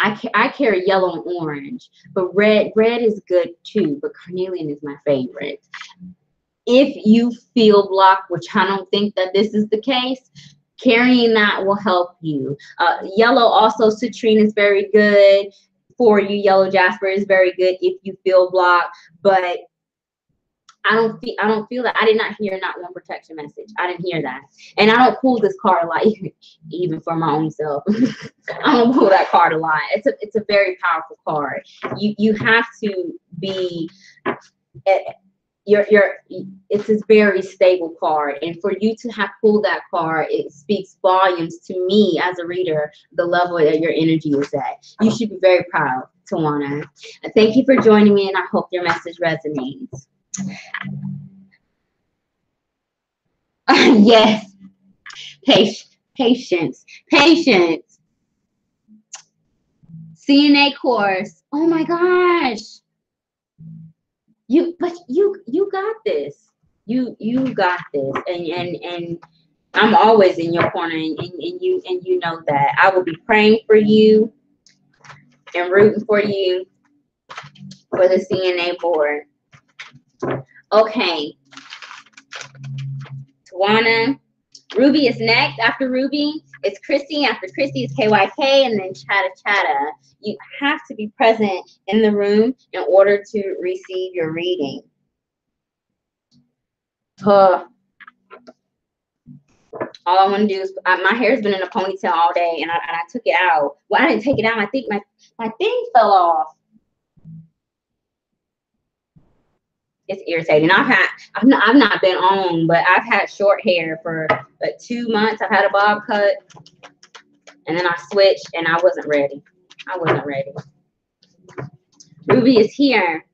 [SPEAKER 1] I carry yellow and orange, but red is good too, but carnelian is my favorite. If you feel blocked, which I don't think that this is the case, carrying that will help you. Yellow, also citrine, is very good for you. Yellow jasper is very good if you feel blocked, but I don't feel that. I did not hear not one protection message. I didn't hear that. And I don't pull this card a lot, even for my own self. I don't pull that card a lot. It's a very powerful card. You have to be it's a very stable card, and for you to have pulled that card, it speaks volumes to me as a reader, the level that your energy is at. You should be very proud, Tawana. Thank you for joining me, and I hope your message resonates. Yes, patience. CNA course. Oh my gosh. You got this. You got this. And I'm always in your corner, and you know that. I will be praying for you and rooting for you for the CNA board. Okay. Tawana. Ruby is next. After Ruby, it's Christy. After Christy, it's KYK, and then Chatta. You have to be present in the room in order to receive your reading. All I want to do is, my hair's been in a ponytail all day, and I took it out. Well, I didn't take it out. I think my thing fell off. It's irritating. I've not been on, but I've had short hair for like 2 months. I've had a bob cut, and then I switched, and I wasn't ready. Ruby is here.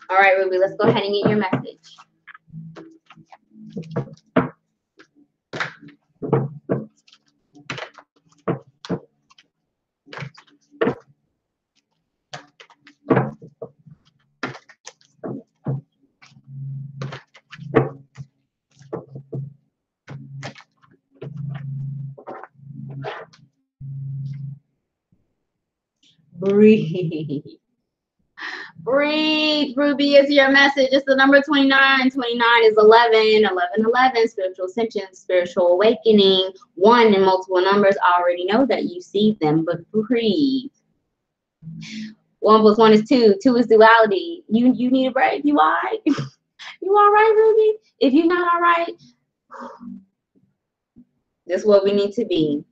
[SPEAKER 1] All right, Ruby, let's go ahead and get your message. Breathe. Breathe. Ruby is your message. It's the number 29. 29 is 11. 11. Spiritual ascension, spiritual awakening. 1 and multiple numbers. I already know that you see them, but breathe. 1 plus 1 is 2. 2 is duality. You need a break. You all right? You all right, Ruby? If you're not all right, this is what we need to be.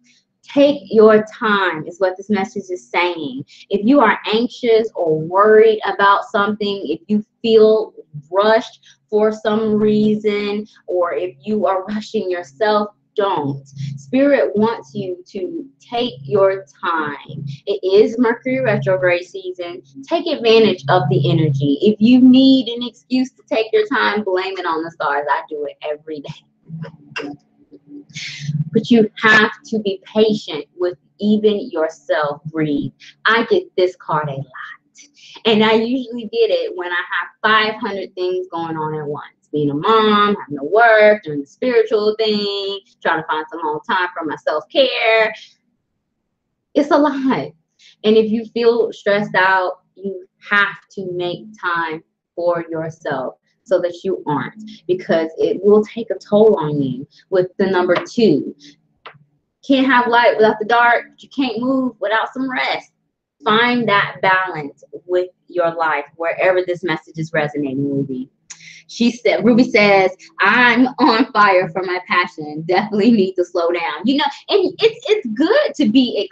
[SPEAKER 1] Take your time is what this message is saying. If you are anxious or worried about something, if you feel rushed for some reason, or if you are rushing yourself, don't. Spirit wants you to take your time. It is Mercury retrograde season. Take advantage of the energy. If you need an excuse to take your time, blame it on the stars. I do it every day. But you have to be patient with even yourself. Breathe. I get this card a lot. And I usually get it when I have 500 things going on at once. Being a mom, having to work, doing the spiritual thing, trying to find some home time for my self-care. It's a lot. And if you feel stressed out, you have to make time for yourself. so that you aren't, because it will take a toll on you. With the number 2, can't have light without the dark. You can't move without some rest. Find that balance with your life, wherever this message is resonating, Ruby. Ruby says, I'm on fire for my passion. Definitely need to slow down. You know, and it's good to be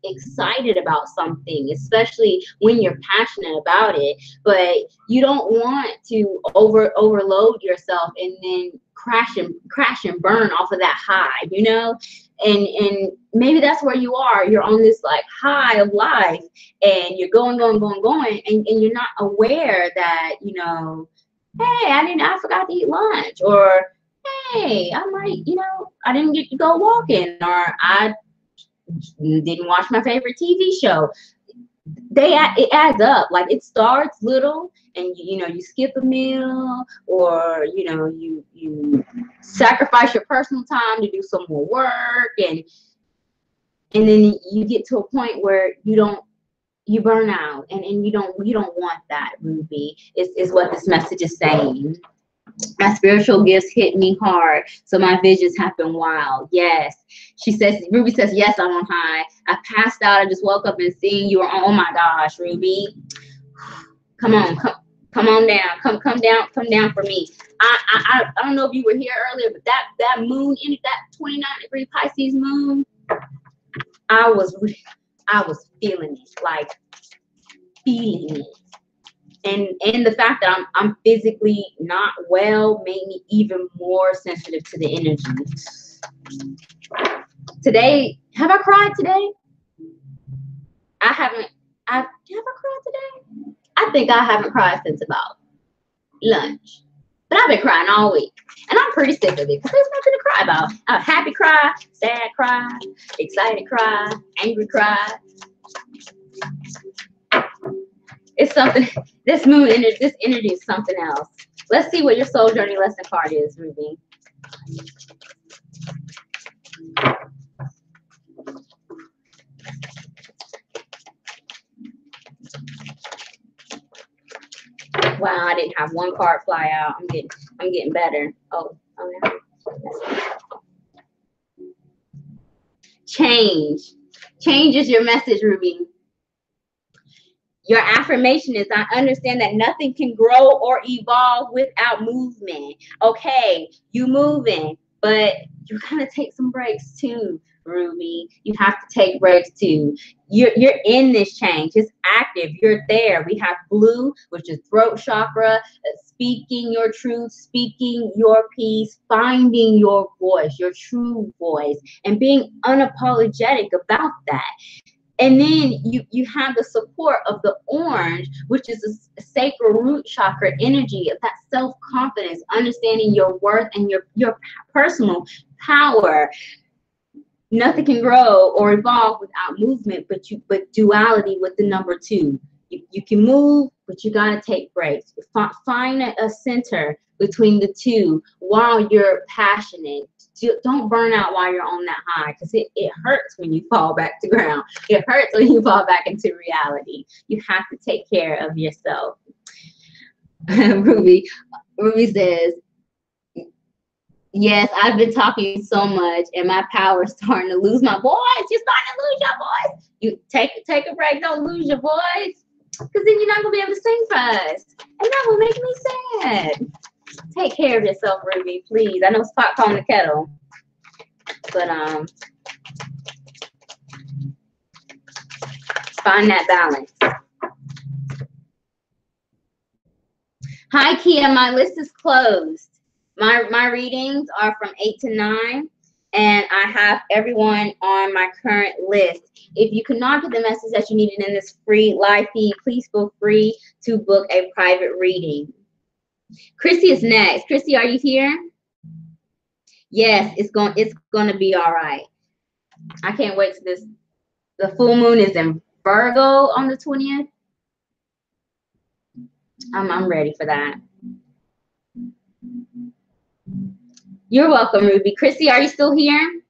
[SPEAKER 1] excited about something, especially when you're passionate about it. But you don't want to overload yourself and then crash and burn off of that high, you know. And maybe that's where you are. You're on this like high of life, and you're going, and you're not aware that, you know, hey, I forgot to eat lunch, or hey, I didn't get to go walking, or I didn't watch my favorite TV show. It adds up. Like, it starts little, and you skip a meal, or you sacrifice your personal time to do some more work, and then you get to a point where you burn out, and you don't want that, Ruby, is what this message is saying. My spiritual gifts hit me hard, so my visions have been wild. Yes. Ruby says, yes, I'm on high. I passed out. I just woke up and seeing you are on. Oh my gosh, Ruby. Come on down. Come down for me. I don't know if you were here earlier, but that moon, that 29-degree Pisces moon, I was feeling it, like feeling it. And the fact that I'm physically not well made me even more sensitive to the energy. Today, have I cried today? I haven't. Have I cried today? I think I haven't cried since about lunch. But I've been crying all week, and I'm pretty sick of it because there's nothing to cry about. A happy cry, sad cry, excited cry, angry cry. It's something. This energy is something else. Let's see what your soul journey lesson card is, Ruby. Wow, I didn't have one card fly out. I'm getting better. Oh no. Change is your message, Ruby. Your affirmation is, I understand that nothing can grow or evolve without movement. Okay, you moving, but you gotta take some breaks too, Ruby. You have to take breaks too. You're in this change. It's active. You're there. We have blue, which is throat chakra, speaking your truth, speaking your peace, finding your voice, your true voice, and being unapologetic about that. And then you have the support of the orange, which is a sacral root chakra energy of that self-confidence, understanding your worth and your personal power. Nothing can grow or evolve without movement, but duality with the number 2. You can move, but you gotta take breaks. Find a center between the two while you're passionate. Don't burn out while you're on that high, because it hurts when you fall back to ground. It hurts when you fall back into reality. You have to take care of yourself. Ruby says, yes, I've been talking so much and my power is starting to lose my voice. You're starting to lose your voice. You take a break, don't lose your voice, because then you're not gonna be able to sing for us. And that will make me sad. Take care of yourself, Ruby, please. I know it's pot calling the kettle, but find that balance. Hi, Kia. My list is closed. My readings are from 8 to 9, and I have everyone on my current list. If you could not get the message that you needed in this free live feed, please feel free to book a private reading. Chrissy is next. Chrissy, are you here? Yes, it's going to be all right. I can't wait to this. The full moon is in Virgo on the 20th. I'm ready for that. You're welcome, Ruby. Chrissy, are you still here?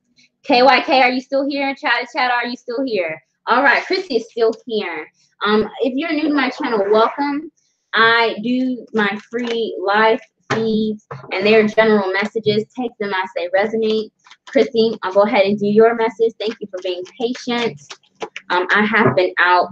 [SPEAKER 1] KYK, are you still here? Chat, are you still here? All right, Chrissy is still here. If you're new to my channel, welcome. I do my free live feeds and their general messages. Take them as they resonate. Chrissy, I'll go ahead and do your message. Thank you for being patient. I have been out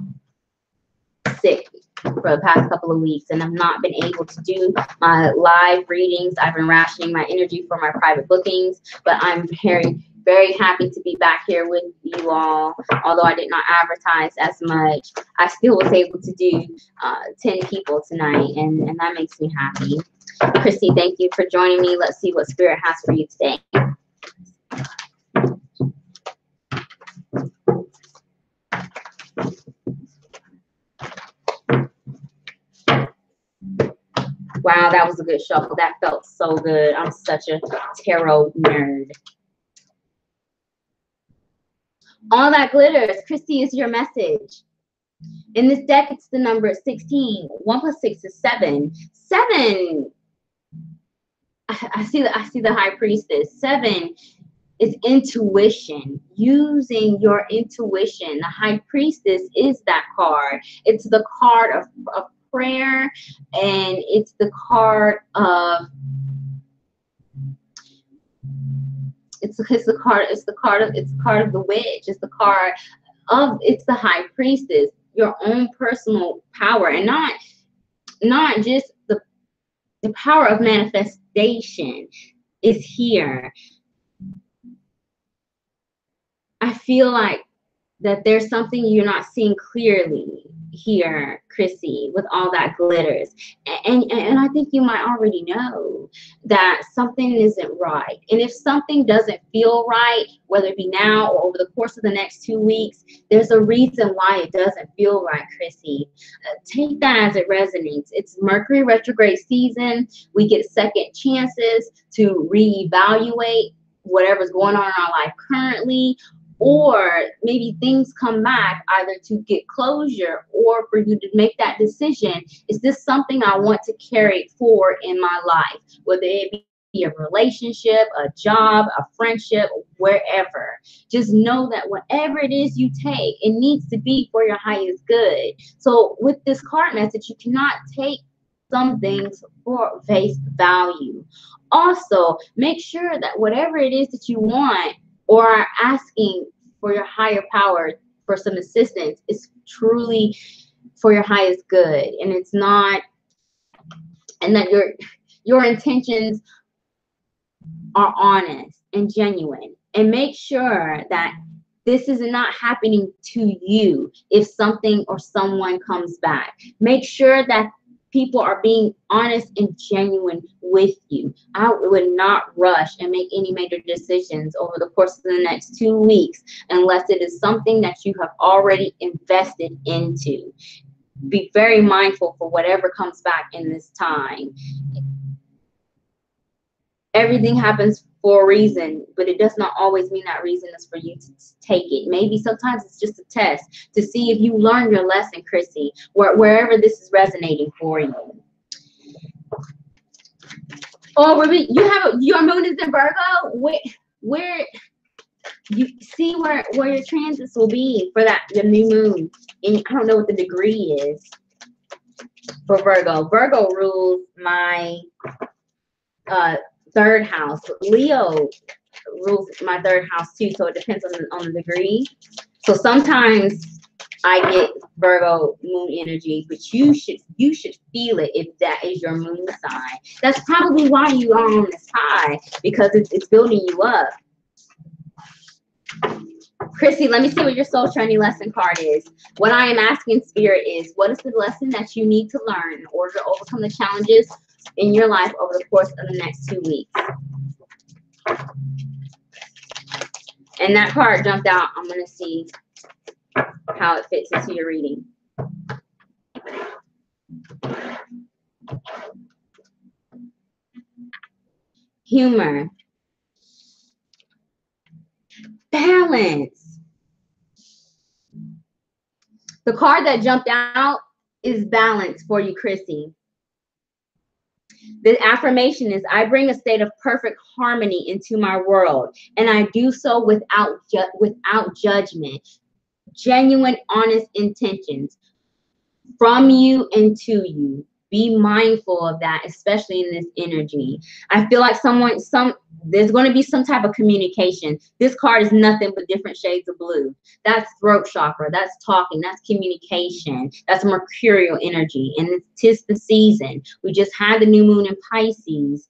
[SPEAKER 1] sick for the past couple of weeks and I've not been able to do my live readings. I've been rationing my energy for my private bookings, but I'm very happy to be back here with you all. Although I did not advertise as much, I still was able to do 10 people tonight, and that makes me happy. Chrissy, thank you for joining me. Let's see what Spirit has for you today. Wow, that was a good shuffle. That felt so good. I'm such a tarot nerd. All that glitters. Christy is your message. In this deck, it's the number 16. 1 plus 6 is 7. 7. I see the High Priestess. 7 is intuition. Using your intuition. The High Priestess is that card. It's the card of prayer, and it's the card of it's the card of the witch. It's the card of it's the High Priestess, your own personal power, and not just the power of manifestation is here. I feel like that there's something you're not seeing clearly here, Chrissy, with all that glitters. And I think you might already know that something isn't right. And if something doesn't feel right, whether it be now or over the course of the next 2 weeks, there's a reason why it doesn't feel right, Chrissy. Take that as it resonates. It's Mercury retrograde season. We get second chances to reevaluate whatever's going on in our life currently, or maybe things come back either to get closure or for you to make that decision. Is this something I want to carry forward in my life? Whether it be a relationship, a job, a friendship, wherever. Just know that whatever it is you take, it needs to be for your highest good. So with this card message, you cannot take some things for face value. Also, make sure that whatever it is that you want or are asking for your higher power for some assistance is truly for your highest good, and it's not, and that your intentions are honest and genuine. And make sure that this is not happening to you if something or someone comes back. Make sure that people are being honest and genuine with you. I would not rush and make any major decisions over the course of the next 2 weeks unless it is something that you have already invested into. Be very mindful for whatever comes back in this time. Everything happens for a reason, but it does not always mean that reason is for you to take it. Maybe sometimes it's just a test to see if you learn your lesson, Chrissy, wherever this is resonating for you. Oh, you have your moon is in Virgo. Where you see where your transits will be for the new moon, and I don't know what the degree is for Virgo. Virgo rules my third house. Leo rules my third house too, so it depends on the degree. So sometimes I get Virgo moon energy, but you should feel it if that is your moon sign. That's probably why you are on this high, because it's building you up. Chrissy, let me see what your soul training lesson card is. What I am asking Spirit is, what is the lesson that you need to learn in order to overcome the challenges in your life over the course of the next 2 weeks? And that card jumped out. I'm going to see how it fits into your reading. Humor. Balance. The card that jumped out is balance for you, Chrissy. The affirmation is, I bring a state of perfect harmony into my world, and I do so without judgment. Genuine, honest intentions from you and to you. be mindful of that, especially in this energy. I feel like there's going to be some type of communication. This card is nothing but different shades of blue. That's throat chakra. That's talking. That's communication. That's mercurial energy. And it's 'tis the season. We just had the new moon in Pisces.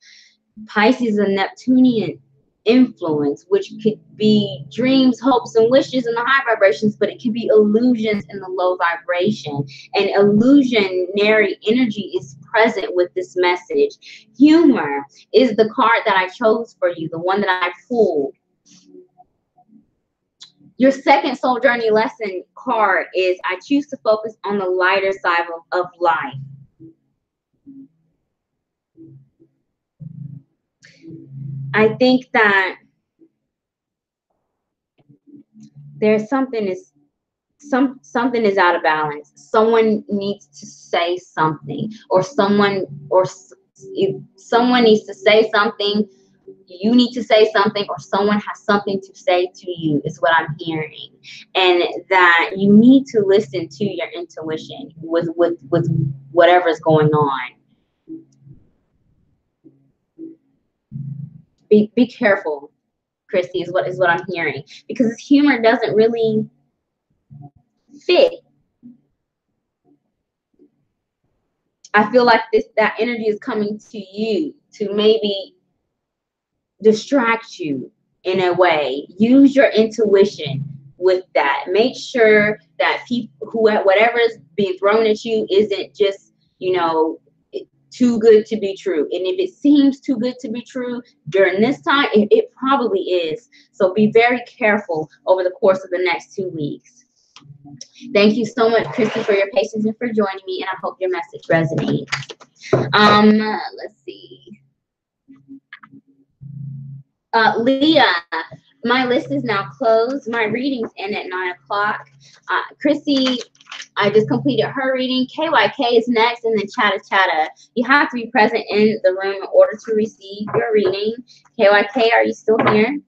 [SPEAKER 1] Pisces is a Neptunian influence, which could be dreams, hopes, and wishes in the high vibrations, but it can be illusions in the low vibration. And illusionary energy is present with this message. Humor is the card that I chose for you, the one that I pulled. Your second soul journey lesson card is I choose to focus on the lighter side of life. I think that there's something is out of balance. Someone needs to say something, or someone needs to say something. You need to say something, or someone has something to say to you, is what I'm hearing. And that you need to listen to your intuition with whatever's going on. Be careful, Christy, is what I'm hearing, because this humor doesn't really fit. I feel like that energy is coming to you to maybe distract you in a way. Use your intuition with that. Make sure that whatever is being thrown at you isn't just, too good to be true. And if it seems too good to be true during this time, it probably is. So be very careful over the course of the next 2 weeks. Thank you so much, Christy, for your patience and for joining me, and I hope your message resonates. Let's see. Leah, my list is now closed. My readings end at 9 o'clock. Chrissy, I just completed her reading. KYK is next, and then Chatta. You have to be present in the room in order to receive your reading. KYK, are you still here?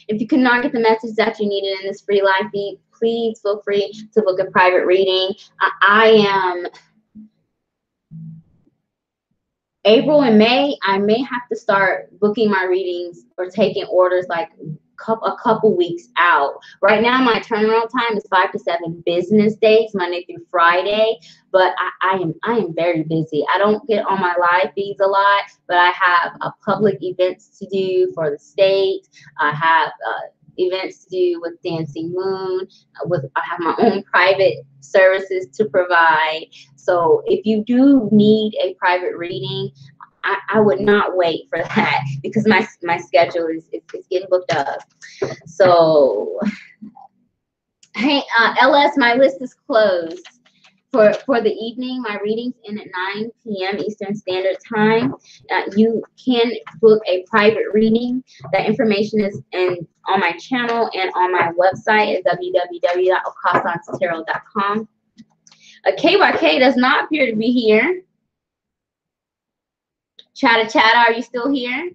[SPEAKER 1] If you cannot get the message that you needed in this free live feed, please feel free to book a private reading. April and May, I may have to start booking my readings or taking orders like a couple weeks out. Right now, my turnaround time is 5 to 7 business days, Monday through Friday. But I am very busy. I don't get on my live feeds a lot, but I have public events to do for the state. I have events to do with Dancing Moon. I have my own private services to provide. So if you do need a private reading, I would not wait for that, because my schedule is getting booked up. So, hey, LS, my list is closed for the evening. My readings end at 9 p.m. Eastern Standard Time. You can book a private reading. That information is on my channel and on my website at www.okasantarot.com. KYK does not appear to be here. Chatta, are you still here?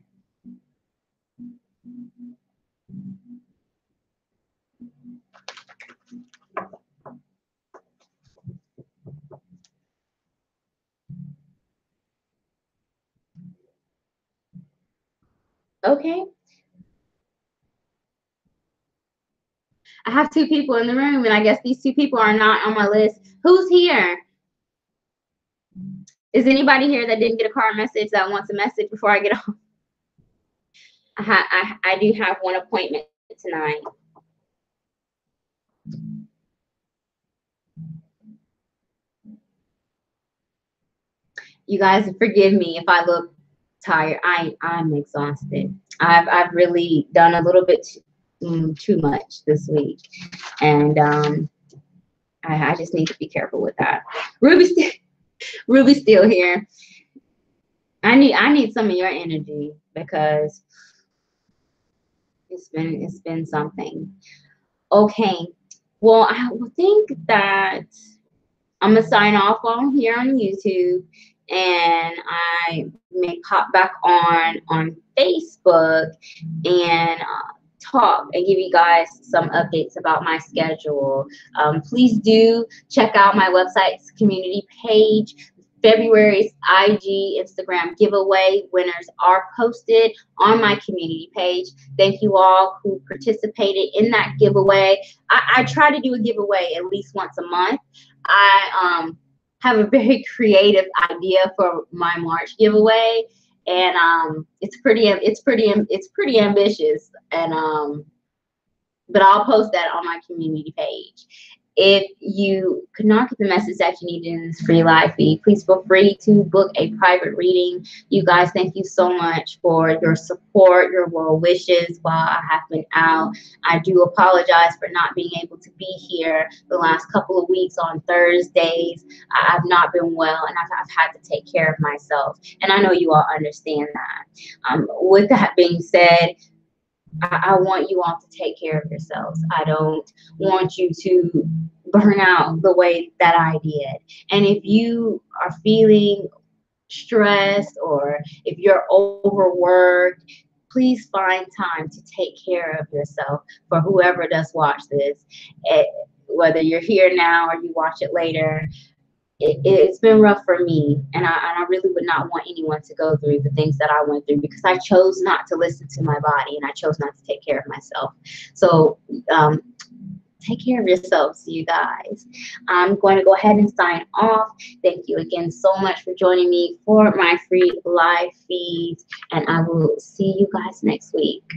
[SPEAKER 1] Okay. I have 2 people in the room, and I guess these 2 people are not on my list. Who's here? Is anybody here that didn't get a card message that wants a message before I get off? I do have one appointment tonight. You guys forgive me if I look tired. I'm exhausted. I've really done a little bit too much this week, and I just need to be careful with that. Ruby's still here. I need some of your energy, because it's been something. Okay, well, I think that I'm gonna sign off on here on YouTube, and I may pop back on Facebook and talk and give you guys some updates about my schedule. Please do check out my website's community page. February's IG, Instagram giveaway winners are posted on my community page. Thank you all who participated in that giveaway. I try to do a giveaway at least once a month. I have a very creative idea for my March giveaway, and it's pretty ambitious, and but I'll post that on my community page. If you could not get the message that you needed in this free live feed, please feel free to book a private reading. You guys, thank you so much for your support, your well wishes while I have been out. I do apologize for not being able to be here the last couple of weeks on Thursdays. I've not been well, and I've had to take care of myself. And I know you all understand that. With that being said, I want you all to take care of yourselves. I don't want you to burn out the way that I did. And if you are feeling stressed or if you're overworked, please find time to take care of yourself. For whoever does watch this, whether you're here now or you watch it later, it's been rough for me, and I really would not want anyone to go through the things that I went through, because I chose not to listen to my body, and I chose not to take care of myself. So take care of yourselves, you guys. I'm going to go ahead and sign off. Thank you again so much for joining me for my free live feeds, and I will see you guys next week.